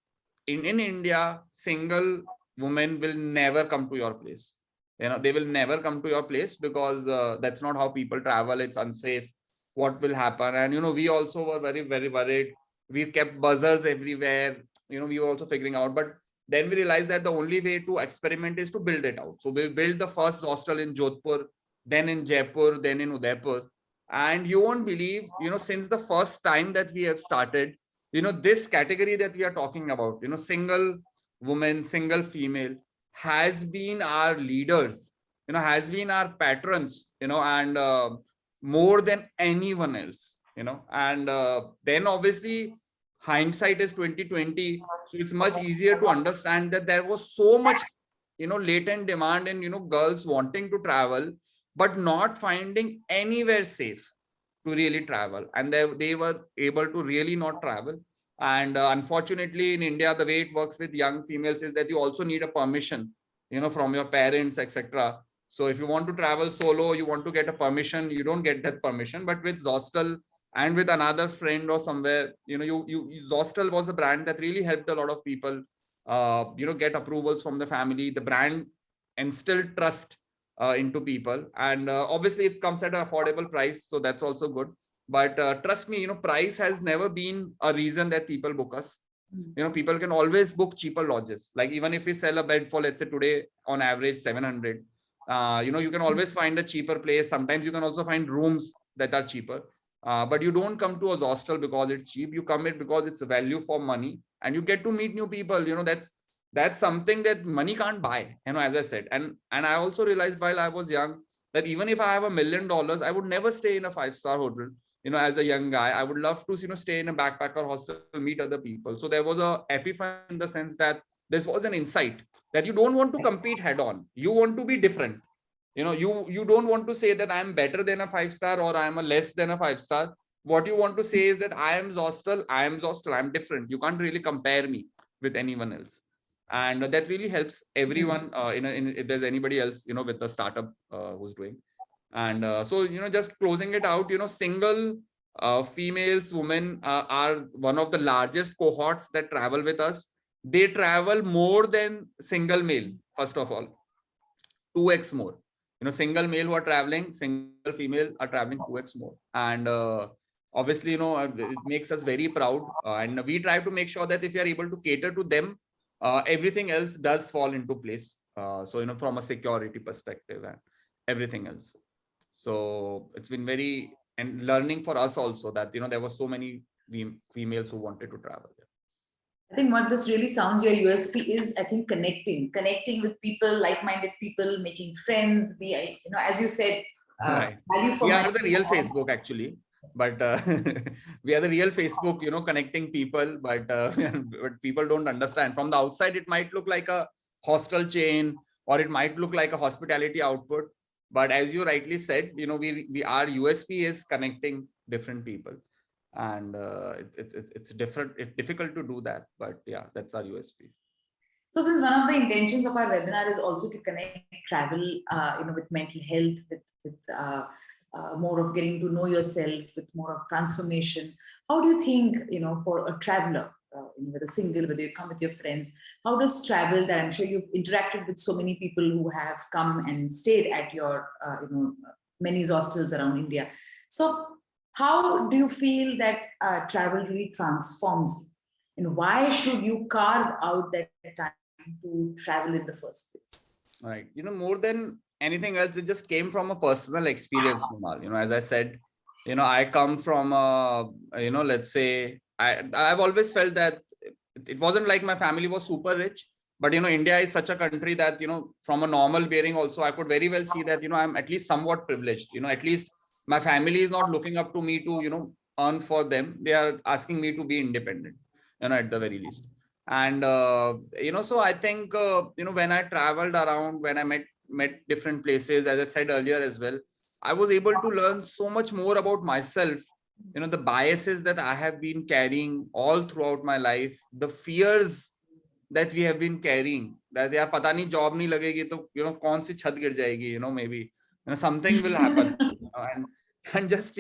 S2: in India, single women will never come to your place. They will never come to your place because that's not how people travel. It's unsafe. What will happen? And we also were very, very worried. We kept buzzers everywhere. We were also figuring out. But then we realized that the only way to experiment is to build it out. So we built the first hostel in Jodhpur, then in Jaipur, then in Udaipur. And you won't believe, since the first time that we have started, this category that we are talking about, single woman, single female, has been our leaders, has been our patrons, and more than anyone else, and then obviously hindsight is 2020. So it's much easier to understand that there was so much, latent demand in, girls wanting to travel, but not finding anywhere safe to really travel, and they were able to really not travel. And unfortunately in India, the way it works with young females is that you also need a permission, from your parents, etc. So if you want to travel solo, you want to get a permission, you don't get that permission. But with Zostel and with another friend or somewhere, Zostel was a brand that really helped a lot of people get approvals from the family. The brand instilled trust into people, and obviously it comes at an affordable price, so that's also good. But trust me, price has never been a reason that people book us. People can always book cheaper lodges. Like even if we sell a bed for, let's say today on average 700, you can always find a cheaper place. Sometimes you can also find rooms that are cheaper, but you don't come to a hostel because it's cheap. You come it because it's a value for money, and you get to meet new people. That's something that money can't buy, as I said. And I also realized while I was young that even if I have $1 million, I would never stay in a 5-star hotel. As a young guy, I would love to, stay in a backpacker hostel, meet other people. So there was a epiphany in the sense that this was an insight that you don't want to compete head on. You want to be different. You don't want to say that I'm better than a 5-star or I'm a less than a 5-star. What you want to say is that I am Zostel, I'm different. You can't really compare me with anyone else. And that really helps everyone, if there's anybody else, with the startup who's doing. And so, just closing it out, single females, women are one of the largest cohorts that travel with us. They travel more than single male, first of all, 2x more. Single male who are traveling, single female are traveling 2x more. And obviously, it makes us very proud. And we try to make sure that if we are able to cater to them, everything else does fall into place. So, from a security perspective and everything else. So it's been very and learning for us also that, there were so many females who wanted to travel.
S1: I think what this really sounds your USP is, I think, connecting with people, like-minded people, making friends. As you said,
S2: right.
S1: value for
S2: we
S1: money.
S2: are the real Facebook actually, but we are the real Facebook, connecting people, but but people don't understand. From the outside, it might look like a hostel chain, or it might look like a hospitality output. But as you rightly said, our USP is connecting different people, and it's difficult to do that. But yeah, that's our USP.
S1: So since one of the intentions of our webinar is also to connect travel, with mental health, with more of getting to know yourself, with more of transformation, how do you think, for a traveler, whether single, whether you come with your friends, how does travel, that I'm sure you've interacted with so many people who have come and stayed at your, many hostels around India. So how do you feel that travel really transforms you? And why should you carve out that time to travel in the first place?
S2: Right. More than anything else, it just came from a personal experience, Numal. As I said, I come from, let's say, I've always felt that it wasn't like my family was super rich, but, India is such a country that, from a normal bearing also, I could very well see that, I'm at least somewhat privileged. At least my family is not looking up to me to, earn for them. They are asking me to be independent, at the very least. And, so I think, when I traveled around, when I met different places, as I said earlier as well, I was able to learn so much more about myself, the biases that I have been carrying all throughout my life, the fears that we have been carrying, that yaar pata nahi job nahi lagegi to, kaun si chhat gir jayegi, maybe something will happen. And just,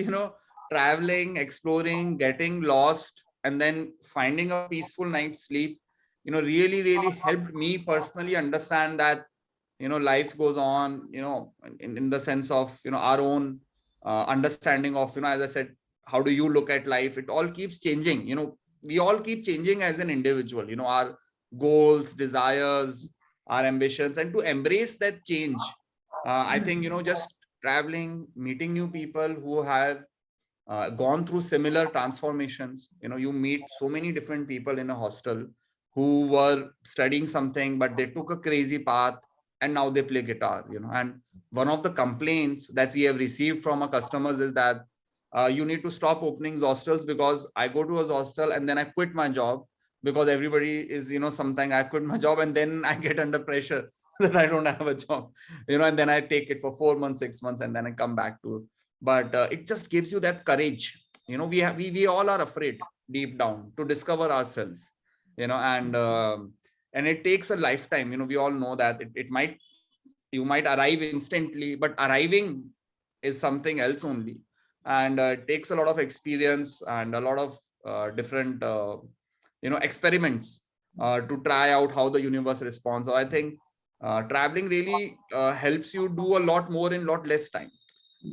S2: traveling, exploring, getting lost, and then finding a peaceful night's sleep, really, really helped me personally understand that, life goes on, in the sense of, our own understanding of, as I said, how do you look at life? It all keeps changing. We all keep changing as an individual, our goals, desires, our ambitions, and to embrace that change. I think, just traveling, meeting new people who have gone through similar transformations. You meet so many different people in a hostel who were studying something, but they took a crazy path and now they play guitar. And one of the complaints that we have received from our customers is that you need to stop opening hostels, because I go to a hostel and then I quit my job, because everybody is, something, I quit my job and then I get under pressure that I don't have a job, and then I take it for 4 months, 6 months, and then I come back to. But it just gives you that courage. We all are afraid deep down to discover ourselves, and it takes a lifetime. We all know that you might arrive instantly, but arriving is something else only. And it takes a lot of experience and a lot of different experiments to try out how the universe responds. So I think traveling really helps you do a lot more in lot less time,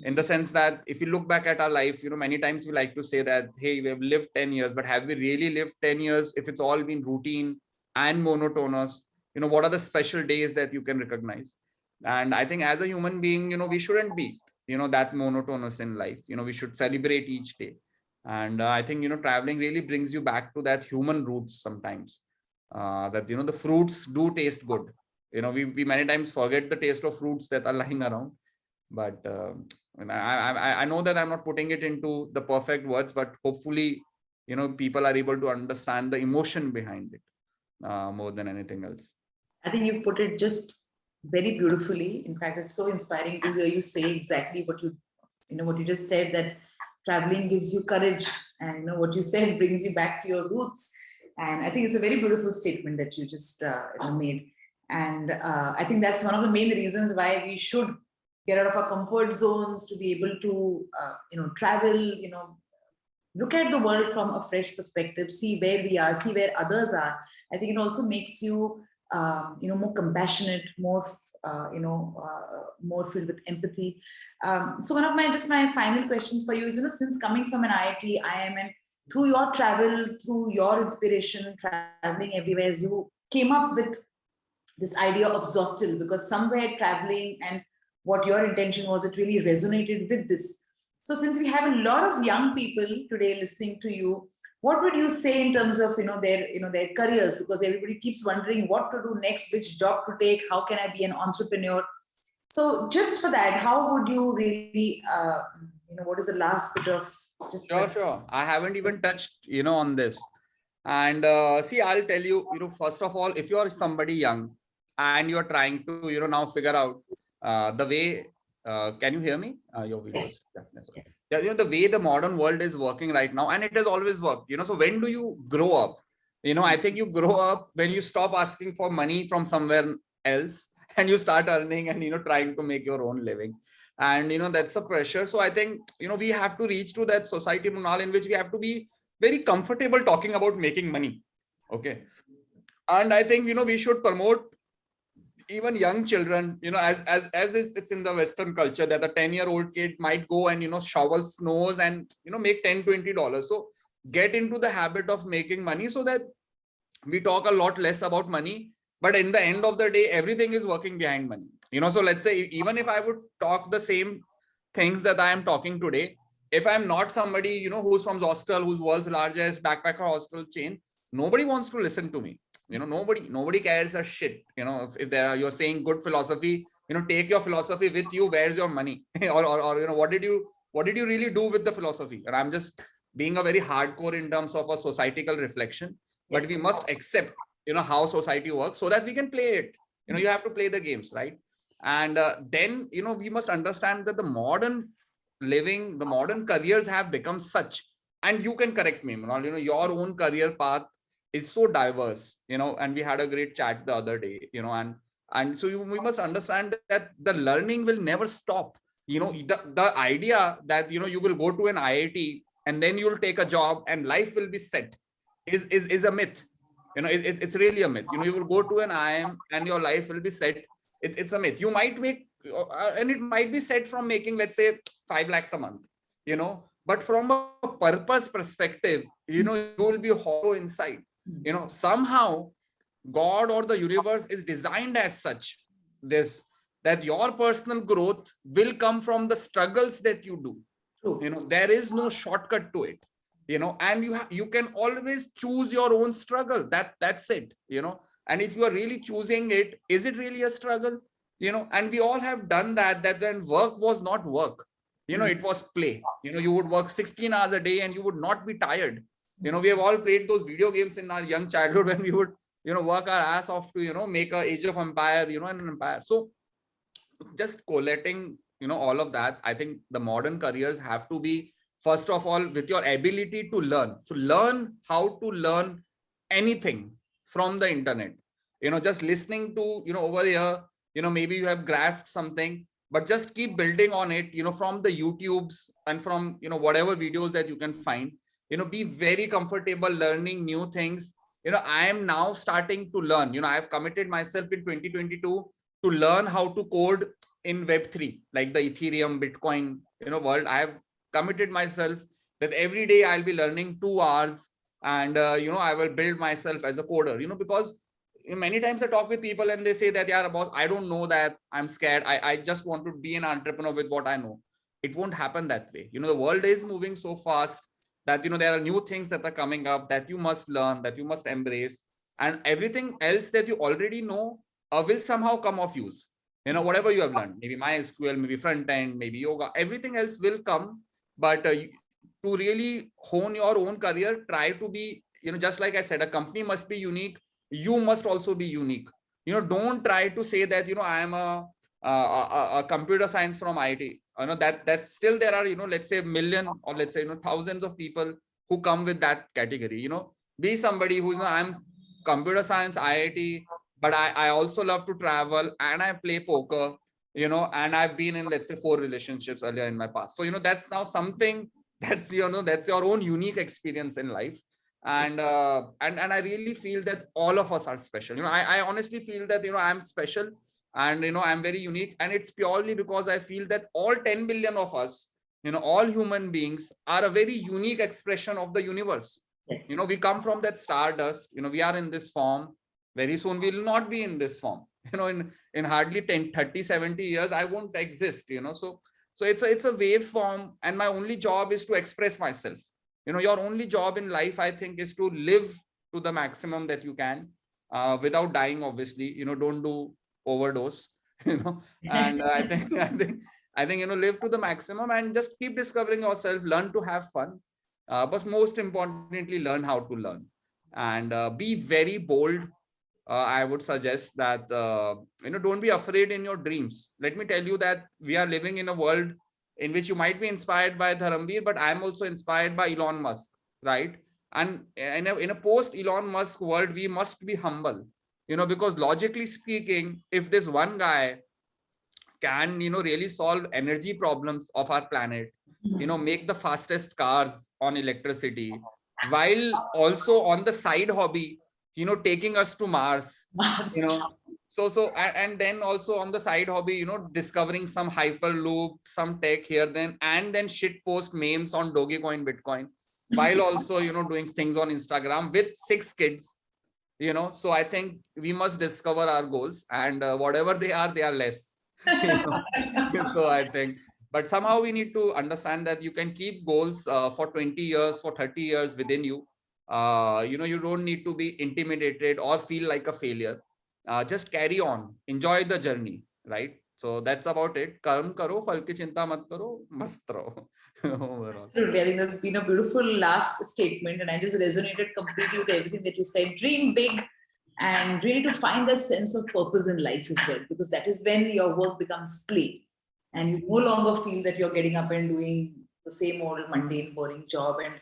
S2: in the sense that if you look back at our life, many times we like to say that, hey, we have lived 10 years, but have we really lived 10 years if it's all been routine and monotonous? What are the special days that you can recognize? And I think as a human being, we shouldn't be, that monotonous in life. We should celebrate each day. And I think, traveling really brings you back to that human roots sometimes, that, the fruits do taste good. We many times forget the taste of fruits that are lying around. But I know that I'm not putting it into the perfect words, but hopefully, people are able to understand the emotion behind it more than anything else.
S1: I think you've put it just very beautifully. In fact, it's so inspiring to hear you say exactly what what you just said, that traveling gives you courage, and what you said brings you back to your roots. And I think it's a very beautiful statement that you just made. And I think that's one of the main reasons why we should get out of our comfort zones, to be able to travel, look at the world from a fresh perspective, see where we are, see where others are. I think it also makes you more compassionate, more more filled with empathy. So one of my final questions for you is, since coming from an IIT, IIM, and through your travel, through your inspiration, traveling everywhere, as you came up with this idea of Zostel, because somewhere traveling and what your intention was, it really resonated with this. So since we have a lot of young people today listening to you, what would you say in terms of their careers? Because everybody keeps wondering what to do next, which job to take, how can I be an entrepreneur? So just for that, how would you really what is the last bit of just
S2: Sure. I haven't even touched on this. And see, I'll tell you, first of all, if you're somebody young and you're trying to now figure out the way, can you hear me? Your videos. Yeah, the way the modern world is working right now, and it has always worked. So when do you grow up? I think you grow up when you stop asking for money from somewhere else and you start earning and trying to make your own living. And that's a pressure. So I think we have to reach to that society, Mrinal, in which we have to be very comfortable talking about making money. Okay. And I think we should promote even young children, as it's in the Western culture, that a 10-year-old kid might go and shovel snows and make $10-20. So get into the habit of making money, so that we talk a lot less about money, but in the end of the day, everything is working behind money. So let's say, even if I would talk the same things that I am talking today, if I'm not somebody who's from Zostel, who's world's largest backpacker hostel chain, nobody wants to listen to me. Nobody cares a shit. If you're saying good philosophy, take your philosophy with you. Where's your money? or what did you really do with the philosophy? And I'm just being a very hardcore in terms of a societal reflection. Yes. But we must accept how society works, so that we can play it. You have to play the games, right? And then we must understand that the modern living, the modern careers have become such, and you can correct me, Mrinal, your own career path is so diverse, and we had a great chat the other day, and so we must understand that the learning will never stop. the idea that you will go to an IIT and then you'll take a job and life will be set is a myth. It's really a myth. You will go to an IIM and your life will be set. It's a myth. You might make and it might be set from making, let's say, 5 lakhs a month, but from a purpose perspective, you will be hollow inside. Somehow God or the universe is designed as such that your personal growth will come from the struggles that you do. There is no shortcut to it, and you can always choose your own struggle. That's it. And if you are really choosing it, is it really a struggle? And we all have done that when work was not work, it was play. You would work 16 hours a day and you would not be tired. We have all played those video games in our young childhood when we would work our ass off to make a Age of Empire, and an empire. So just collating all of that, I think the modern careers have to be, first of all, with your ability to learn. So learn how to learn anything from the internet. Just listening to over here, maybe you have grasped something, but just keep building on it, from the YouTubes and from whatever videos that you can find. Be very comfortable learning new things. I am now starting to learn. I have committed myself in 2022 to learn how to code in Web3, like the Ethereum, Bitcoin, world. I have committed myself that every day I'll be learning 2 hours, and I will build myself as a coder. Because many times I talk with people and they say that, yeah, boss, I don't know that, I'm scared. I just want to be an entrepreneur with what I know. It won't happen that way. The world is moving so fast that there are new things that are coming up that you must learn, that you must embrace, and everything else that you already know will somehow come of use. Whatever you have learned, maybe MySQL, maybe front end, maybe yoga, everything else will come. But to really hone your own career, try to be, just like I said, a company must be unique. You must also be unique. Don't try to say that I am a computer science from IIT. That still there are let's say 1 million, or let's say thousands of people who come with that category. Be somebody who I'm computer science IIT, but I also love to travel and I play poker, and I've been in, let's say, 4 relationships earlier in my past. So that's now something that's that's your own unique experience in life. And I really feel that all of us are special. I honestly feel that I'm special, and I'm very unique, and it's purely because I feel that all 10 billion of us, all human beings, are a very unique expression of the universe.
S1: Yes.
S2: We come from that stardust. We are in this form. Very soon we will not be in this form. In hardly 10, 30, 70 years I won't exist. So it's a waveform, and my only job is to express myself. Your only job in life, I think, is to live to the maximum that you can, without dying, obviously. Don't do overdose, and I think live to the maximum and just keep discovering yourself, learn to have fun, but most importantly, learn how to learn, and be very bold. I would suggest that don't be afraid in your dreams. Let me tell you that we are living in a world in which you might be inspired by Dharamveer, but I'm also inspired by Elon Musk, right? And in a post Elon Musk world, we must be humble, because logically speaking, if this one guy can, really solve energy problems of our planet, make the fastest cars on electricity, while also on the side hobby, taking us to Mars, and then also on the side hobby, discovering some hyperloop, some tech here, then shit post memes on Dogecoin, Bitcoin, while also, doing things on Instagram with 6 kids, so I think we must discover our goals, and whatever they are less. So I think, but somehow we need to understand that you can keep goals for 20 years, for 30 years within you. You don't need to be intimidated or feel like a failure. Just carry on, enjoy the journey, right? So that's about it. Karm karo, phal ki chinta mat karo, mast raho. Overall.
S1: Absolutely. I think that's been a beautiful last statement, and I just resonated completely with everything that you said. Dream big, and really to find that sense of purpose in life as well, because that is when your work becomes play, and you no longer feel that you're getting up and doing the same old mundane, boring job. And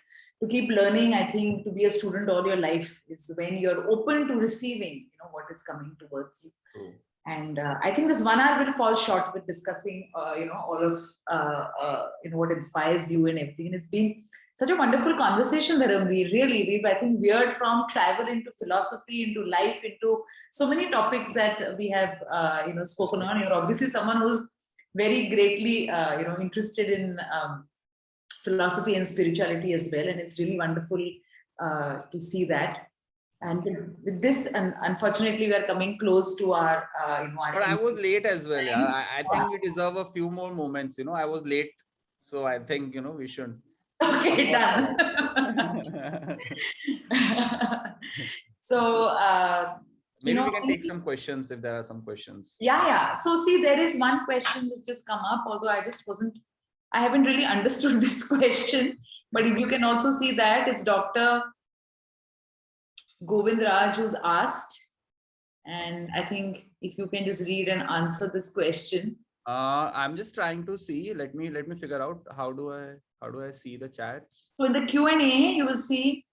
S1: to keep learning, I think, to be a student all your life is when you're open to receiving, what is coming towards you. And I think this 1 hour will fall short with discussing, all of, what inspires you and everything. And it's been such a wonderful conversation, Dharamveer. Really, I think, veered from travel into philosophy, into life, into so many topics that we have, spoken on. You're obviously someone who's very greatly, interested in philosophy and spirituality as well. And it's really wonderful to see that. And with this, and unfortunately, we are coming close to our,
S2: But I was late as well. Yeah, I think we deserve a few more moments. I was late, so I think we should.
S1: Okay, done. So,
S2: maybe we can take some questions if there are some questions.
S1: Yeah. So, see, there is one question that's just come up, although I haven't really understood this question. But if you can also see that, it's Dr. Govind Raj who's asked. And I think if you can just read and answer this question.
S2: I'm just trying to see. Let me figure out how do I see the chats.
S1: So in the Q&A, you will see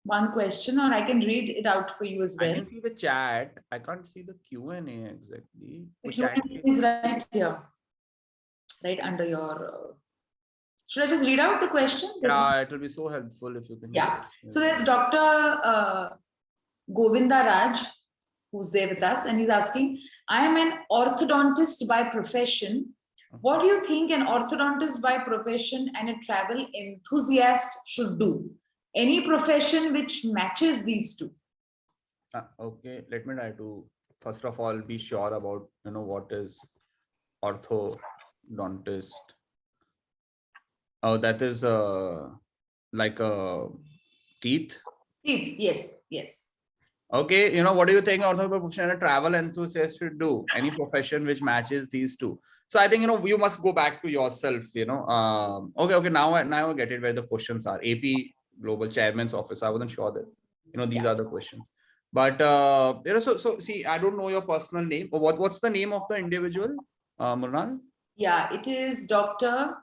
S1: one question, or I can read it out for you as well.
S2: I can see the chat. I can't see the Q&A exactly.
S1: The Q&A is right here, right under your. Should I just read out the question?
S2: Yeah, it will be so helpful if you can.
S1: Yeah. So there's Dr. Govinda Raj, who's there with us, and he's asking, I am an orthodontist by profession. What do you think an orthodontist by profession and a travel enthusiast should do? Any profession which matches these two?
S2: Okay, let me try to first of all be sure about what is orthodontist. Oh, that is like a teeth.
S1: Teeth, yes.
S2: Okay, what do you think orthodontist profession and a travel enthusiast should do? Any profession which matches these two. So I think you must go back to yourself. Okay. Now I get it where the questions are. AP Global Chairman's Office. I wasn't sure that these are the questions. But so see, I don't know your personal name. What's the name of the individual, Mrunal?
S1: Yeah, it is Dr.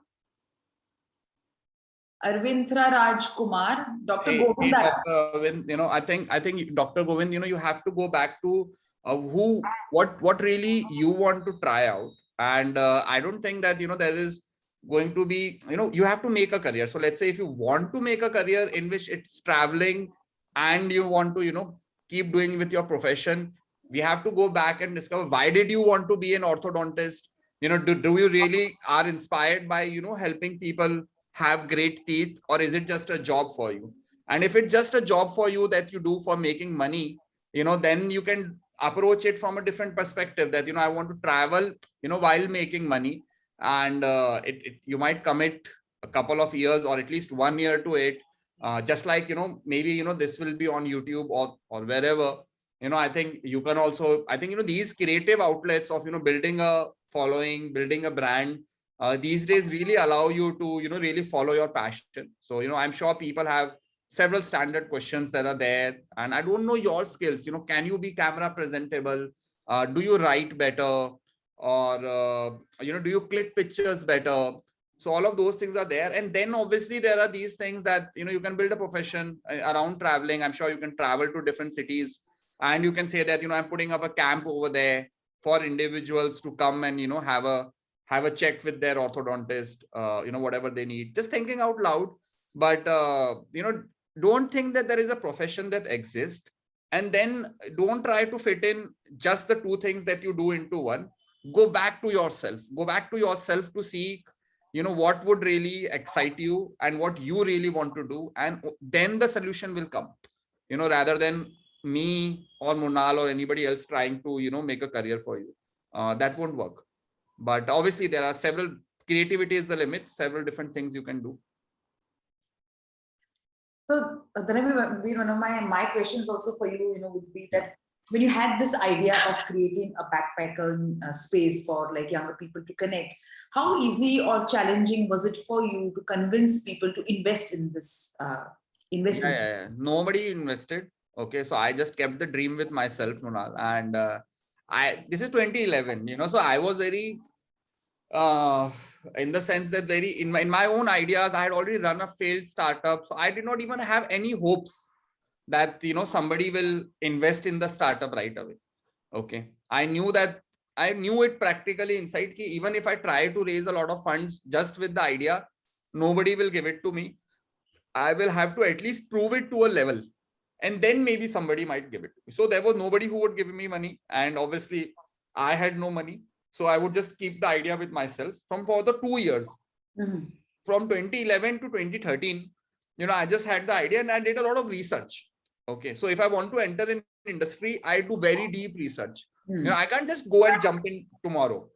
S1: Arvindra Raj Kumar, Dr. Govind.
S2: I think Dr. Govind, you have to go back to what really you want to try out. And I don't think that, there is going to be, you have to make a career. So let's say if you want to make a career in which it's traveling and you want to, keep doing with your profession, we have to go back and discover why did you want to be an orthodontist? Do you really are inspired by, helping people have great teeth, or is it just a job for you? And if it's just a job for you that you do for making money, then you can approach it from a different perspective that, I want to travel, while making money. And you might commit a couple of years or at least 1 year to it. Just like, maybe, this will be on YouTube or wherever, I think you can also, these creative outlets of, building a following, building a brand, these days really allow you to, really follow your passion. So, I'm sure people have several standard questions that are there, and I don't know your skills. Can you be camera presentable? Do you write better? Or, do you click pictures better? So all of those things are there. And then obviously there are these things that, you can build a profession around traveling. I'm sure you can travel to different cities and you can say that, I'm putting up a camp over there for individuals to come and, have a check with their orthodontist, whatever they need, just thinking out loud. But, don't think that there is a profession that exists, and then don't try to fit in just the two things that you do into one. Go back to yourself to seek, what would really excite you and what you really want to do. And then the solution will come, rather than me or Mrunal or anybody else trying to, make a career for you. That won't work. But obviously there are several, creativity is the limit, several different things you can do.
S1: So Dharamveer, one of my questions also for you, would be that when you had this idea of creating a backpacker space for like younger people to connect, how easy or challenging was it for you to convince people to invest in this?
S2: Yeah. Nobody invested. Okay, so I just kept the dream with myself, Mrunal, and this is 2011. So I was very in the sense that in my own ideas, I had already run a failed startup, so I did not even have any hopes that somebody will invest in the startup right away. Okay, I knew that I knew it practically inside ki even if I try to raise a lot of funds just with the idea, nobody will give it to me. I will have to at least prove it to a level, and then maybe somebody might give it to me. So there was nobody who would give me money, and obviously I had no money. So I would just keep the idea with myself for the 2 years. From 2011 to 2013, I just had the idea and I did a lot of research. Okay, so if I want to enter in industry, I do very deep research. I can't just go and jump in tomorrow,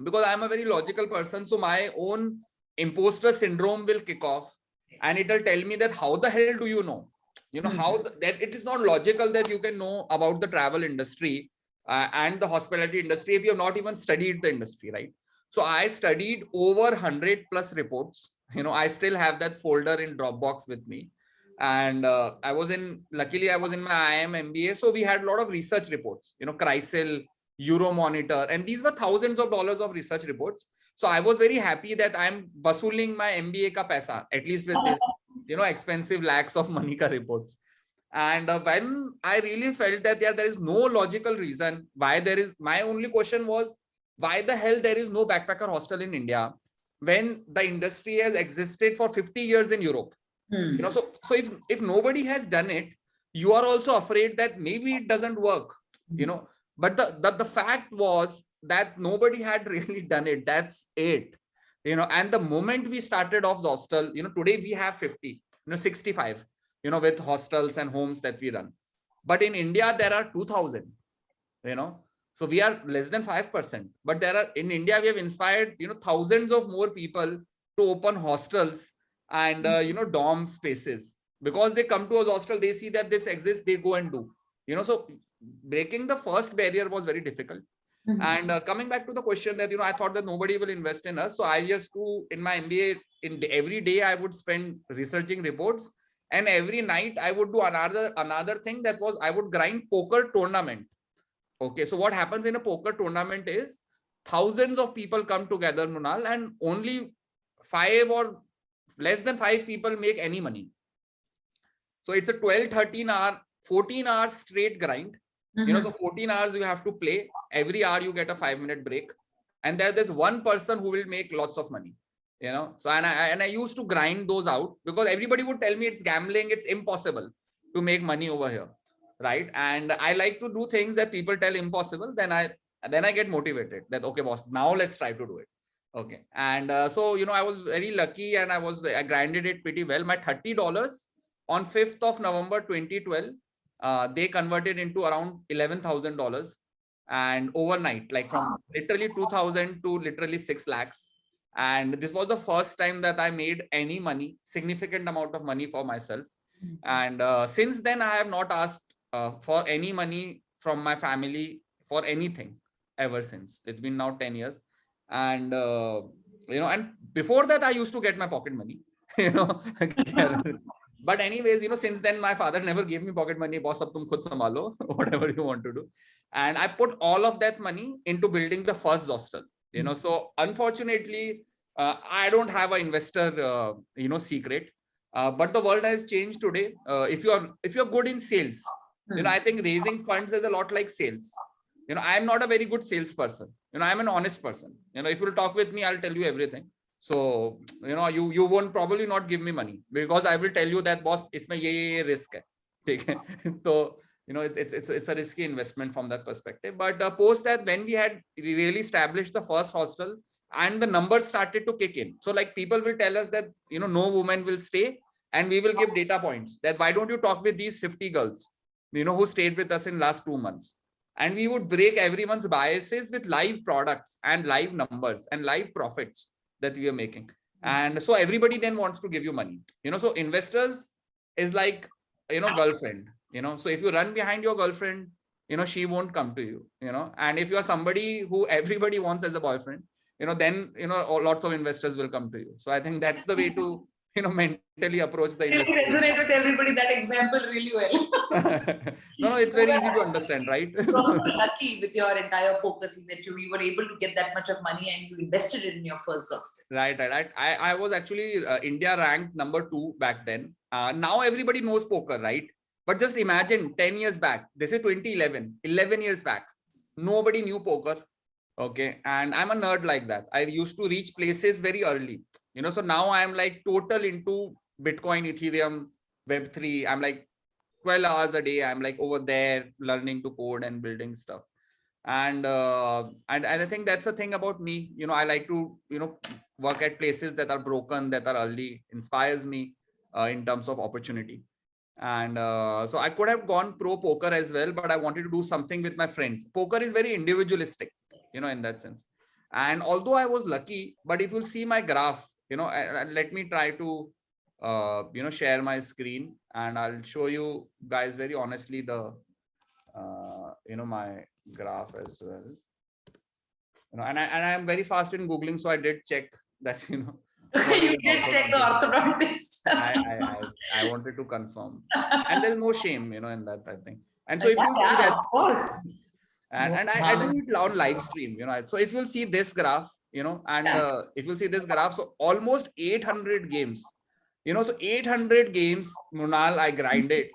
S2: because I'm a very logical person. So my own imposter syndrome will kick off, and it'll tell me that how the hell do you know? How that it is not logical that you can know about the travel industry and the hospitality industry if you have not even studied the industry, right? So I studied over 100 plus reports. I still have that folder in Dropbox with me. And luckily I was in my IIM MBA. So we had a lot of research reports, Crisil, Euromonitor, and these were thousands of dollars of research reports. So I was very happy that I'm vasuling my MBA ka paisa, at least with this, expensive lakhs of money ka reports. And when I really felt that there is no logical reason why my only question was, why the hell there is no backpacker hostel in India when the industry has existed for 50 years in Europe? So if nobody has done it, you are also afraid that maybe it doesn't work, but the fact was that nobody had really done it. That's it. And the moment we started off the hostel, today we have 50, 65, with hostels and homes that we run. But in India, there are 2000, so we are less than 5%, but in India, we have inspired, thousands of more people to open hostels and, dorm spaces, because they come to a hostel, they see that this exists, they go and do, so breaking the first barrier was very difficult. And coming back to the question that, I thought that nobody will invest in us. So I used to, in my MBA, every day I would spend researching reports, and every night I would do another thing, that was I would grind poker tournament. Okay, so what happens in a poker tournament is thousands of people come together, Mrunal, and only 5 or less than 5 people make any money. So it's a 12, 13 hour, 14 hours straight grind. So 14 hours you have to play. Every hour you get a 5-minute break, and there's one person who will make lots of money. So and I used to grind those out, because everybody would tell me it's gambling, it's impossible to make money over here, right? And I like to do things that people tell impossible. Then I get motivated that, okay, boss, now let's try to do it. Okay, and so I was very lucky, and I grinded it pretty well. My $30 on 5th of November 2012. They converted into around $11,000, and overnight, like from literally 2,000 to literally 6 lakhs. And this was the first time that I made any money, significant amount of money for myself. And since then, I have not asked for any money from my family for anything ever since. It's been now 10 years. And, and before that, I used to get my pocket money, But anyways, since then, my father never gave me pocket money. Boss, ab tum khud sambhalo, whatever you want to do. And I put all of that money into building the first hostel. So unfortunately, I don't have an investor, secret. But the world has changed today. If you're good in sales, I think raising funds is a lot like sales. I'm not a very good salesperson. I'm an honest person. If you'll talk with me, I'll tell you everything. So, you won't probably not give me money, because I will tell you that, boss, isme ye risk hai. So, it's a risky investment from that perspective. But post that, when we really established the first hostel and the numbers started to kick in. So like people will tell us that, no woman will stay, and we will give data points that why don't you talk with these 50 girls, who stayed with us in last 2 months. And we would break everyone's biases with live products and live numbers and live profits that we are making. And so everybody then wants to give you money, so investors is like, girlfriend, so if you run behind your girlfriend, she won't come to you, and if you are somebody who everybody wants as a boyfriend, then, lots of investors will come to you. So I think that's the way to, mentally approach the industry.
S1: I resonate with everybody, that example really well.
S2: No, it's very easy to understand, right?
S1: You're also lucky with your entire poker thing that you were able to get that much of money and you invested it in your first hostel.
S2: Right. I was actually India ranked number 2 back then. Now everybody knows poker, right? But just imagine 10 years back, this is 2011, 11 years back, nobody knew poker. Okay. And I'm a nerd like that. I used to reach places very early, so now I'm like total into Bitcoin, Ethereum, Web3. I'm like 12 hours a day. I'm like over there learning to code and building stuff. And I think that's the thing about me. I like to, work at places that are broken, that are early, inspires me in terms of opportunity. And so I could have gone pro poker as well, but I wanted to do something with my friends. Poker is very individualistic, in that sense. And although I was lucky, but if you'll see my graph, let me try to share my screen, and I'll show you guys very honestly the my graph as well. And I'm very fast in Googling, so I did check that
S1: You did check the orthodontist.
S2: I wanted to confirm, and there's no shame in that, I think. And so if you see that,
S1: of course,
S2: and I do it on live stream, so if you'll see this graph, and if you'll see this graph, so almost 800 games, so 800 games, Mrunal, I grinded,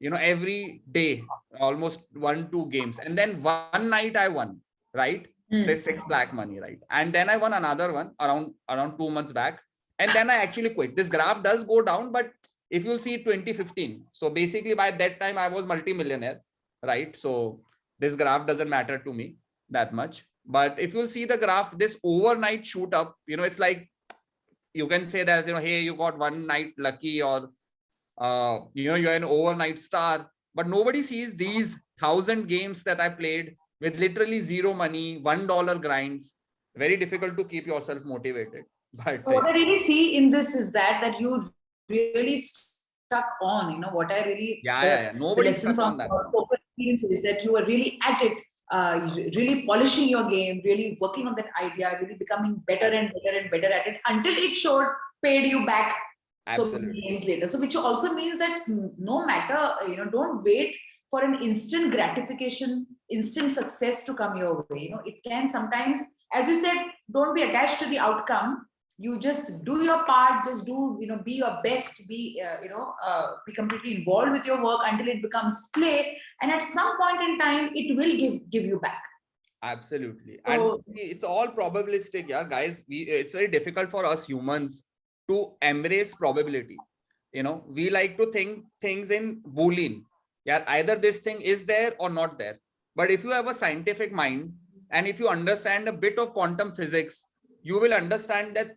S2: every day, almost 1-2 games, and then one night I won, right? There's 6 lakh money, right? And then I won another one around 2 months back, and then I actually quit. This graph does go down, but if you'll see 2015, so basically by that time I was multi-millionaire, right? So this graph doesn't matter to me that much. But if you'll see the graph, this overnight shoot up, it's like, you can say that, hey, you got one night lucky, or you're an overnight star, but nobody sees these 1,000 games that I played with literally zero money, $1 grinds. Very difficult to keep yourself motivated. But
S1: what I really see in this is that you really stuck on, what I really,
S2: nobody
S1: lesson from poker experience is that you are really at it, really polishing your game, really working on that idea, really becoming better and better and better at it until it paid you back. Absolutely. So many games later. So which also means that no matter, don't wait for an instant gratification, instant success to come your way. It can sometimes, as you said, don't be attached to the outcome. You just do your part, just do, be your best, be completely involved with your work until it becomes play. And at some point in time, it will give you back.
S2: Absolutely. So, and it's all probabilistic, yeah, guys. It's very difficult for us humans to embrace probability. We like to think things in Boolean. Yeah, either this thing is there or not there. But if you have a scientific mind, and if you understand a bit of quantum physics, you will understand that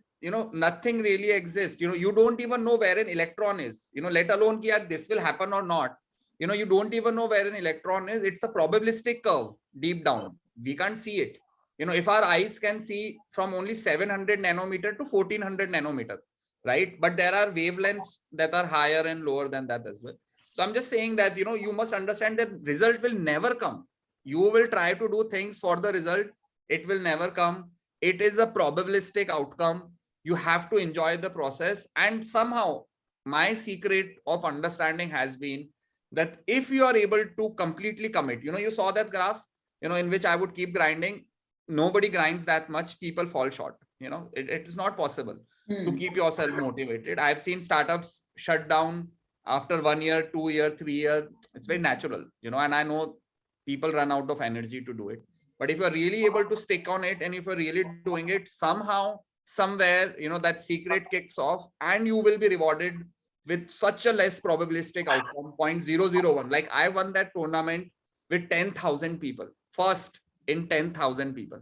S2: nothing really exists. You don't even know where an electron is, let alone that this will happen or not. You don't even know where an electron is. It's a probabilistic curve deep down. We can't see it. If our eyes can see from only 700 nanometer to 1400 nanometer, right? But there are wavelengths that are higher and lower than that as well. So I'm just saying that, you must understand that result will never come. You will try to do things for the result. It will never come. It is a probabilistic outcome. You have to enjoy the process. And somehow my secret of understanding has been that if you are able to completely commit, you saw that graph, in which I would keep grinding. Nobody grinds that much. People fall short. It is not possible to keep yourself motivated. I've seen startups shut down after 1 year, 2 year, 3 year. It's very natural, and I know people run out of energy to do it. But if you're really able to stick on it, and if you're really doing it, somehow, somewhere, that secret kicks off, and you will be rewarded with such a less probabilistic outcome, 0.001. Like I won that tournament with 10,000 people, first in 10,000 people,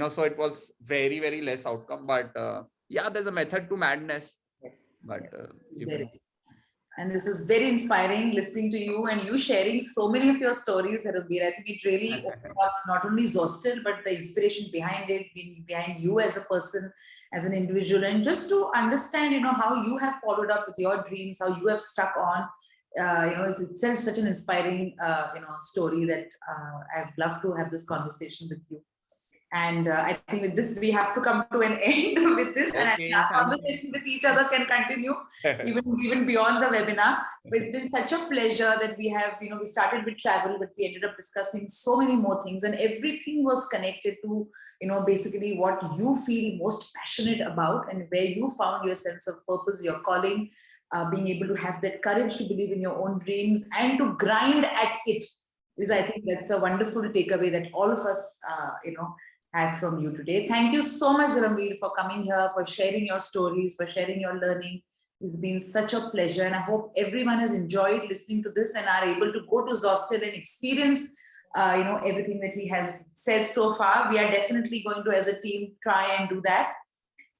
S2: so it was very, very less outcome. But yeah, there's a method to madness.
S1: Yes.
S2: But
S1: and this was very inspiring listening to you and you sharing so many of your stories, Raghuveer. I think it really opened up not only Zostel, but the inspiration behind it, behind you as a person, as an individual, and just to understand, how you have followed up with your dreams, how you have stuck on. It's itself such an inspiring, story that I've loved to have this conversation with you. And I think with this, we have to come to an end with this. Okay, and I think our conversation with each other can continue even beyond the webinar. But it's been such a pleasure that we have, we started with travel, but we ended up discussing so many more things, and everything was connected to, basically what you feel most passionate about and where you found your sense of purpose, your calling, being able to have that courage to believe in your own dreams and to grind at it. Because I think that's a wonderful takeaway that all of us, had from you today. Thank you so much, Dharamveer, for coming here, for sharing your stories, for sharing your learning. It's been such a pleasure, and I hope everyone has enjoyed listening to this and are able to go to Zostel and experience everything that he has said so far. We are definitely going to, as a team, try and do that.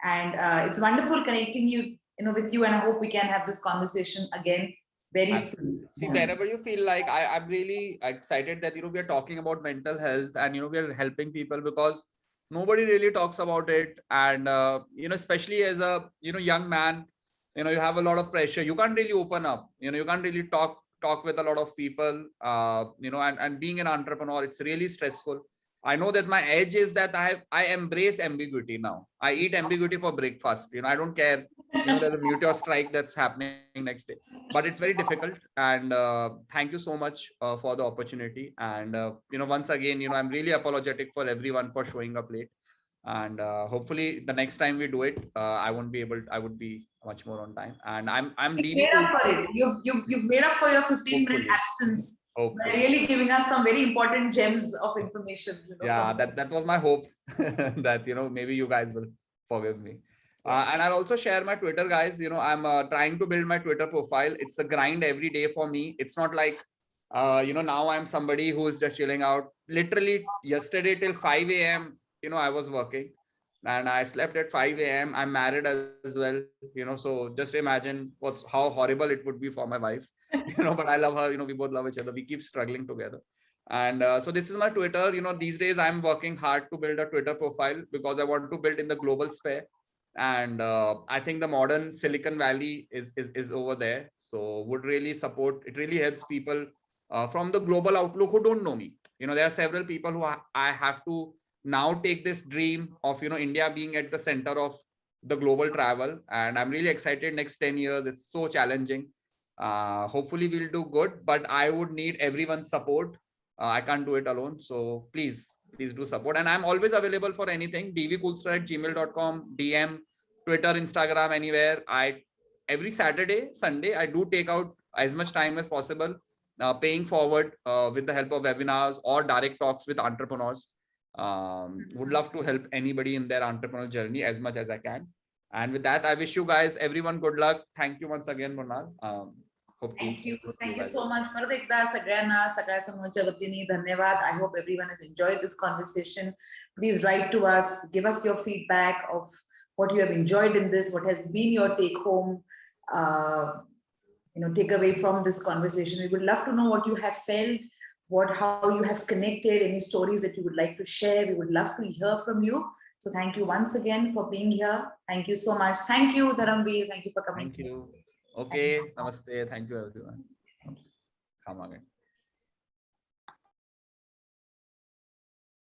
S1: And it's wonderful connecting with you, and I hope we can have this conversation again very soon.
S2: See, whenever you feel like I'm really excited that we are talking about mental health and we are helping people, because nobody really talks about it. And especially as a young man, you have a lot of pressure. You can't really open up. You can't really talk with a lot of people. And being an entrepreneur, it's really stressful. I know that my edge is that I embrace ambiguity now. I eat ambiguity for breakfast. I don't care. There's a meteor strike that's happening next day, but it's very difficult. And thank you so much for the opportunity. And once again, I'm really apologetic for everyone for showing up late. And hopefully the next time we do it, I would be much more on time. And I'm
S1: you made up for it. You've made up for your 15-minute absence. By really giving us some very important gems of information.
S2: Yeah, that was my hope that maybe you guys will forgive me. Yes. And I'll also share my Twitter, guys. I'm trying to build my Twitter profile. It's a grind every day for me. It's not like now I'm somebody who is just chilling out. Literally yesterday till 5 a.m. I was working, and I slept at 5 a.m. I'm married as well, so just imagine how horrible it would be for my wife. But I love her. We both love each other. We keep struggling together. And so this is my Twitter. These days I'm working hard to build a Twitter profile because I want to build in the global sphere. And I think the modern Silicon Valley is over there. So would really support. It really helps people from the global outlook who don't know me. There are several people who I have to now take this dream of India being at the center of the global travel. And I'm really excited. Next 10 years, it's so challenging. Hopefully we'll do good, but I would need everyone's support. I can't do it alone. So please do support. And I'm always available for anything. dvcoolstar@gmail.com, DM, Twitter, Instagram, anywhere. Every Saturday, Sunday, I do take out as much time as possible, paying forward with the help of webinars or direct talks with entrepreneurs. Would love to help anybody in their entrepreneurial journey as much as I can. And with that, I wish you guys, everyone, good luck. Thank you once again, Mrunal.
S1: Thank you so much. परत एकदा सगळ्यांना सगळ्या समूहाच्या वतीने धन्यवाद. I hope everyone has enjoyed this conversation. Please write to us, give us your feedback of what you have enjoyed in this, what has been your take home, take away from this conversation. We would love to know what you have felt, how you have connected, any stories that you would like to share. We would love to hear from you. So thank you once again for being here. Thank you so much. Thank you, Dharamveer. Thank you for coming.
S2: Thank you. Okay. Namaste. Thank you, everyone. Come again.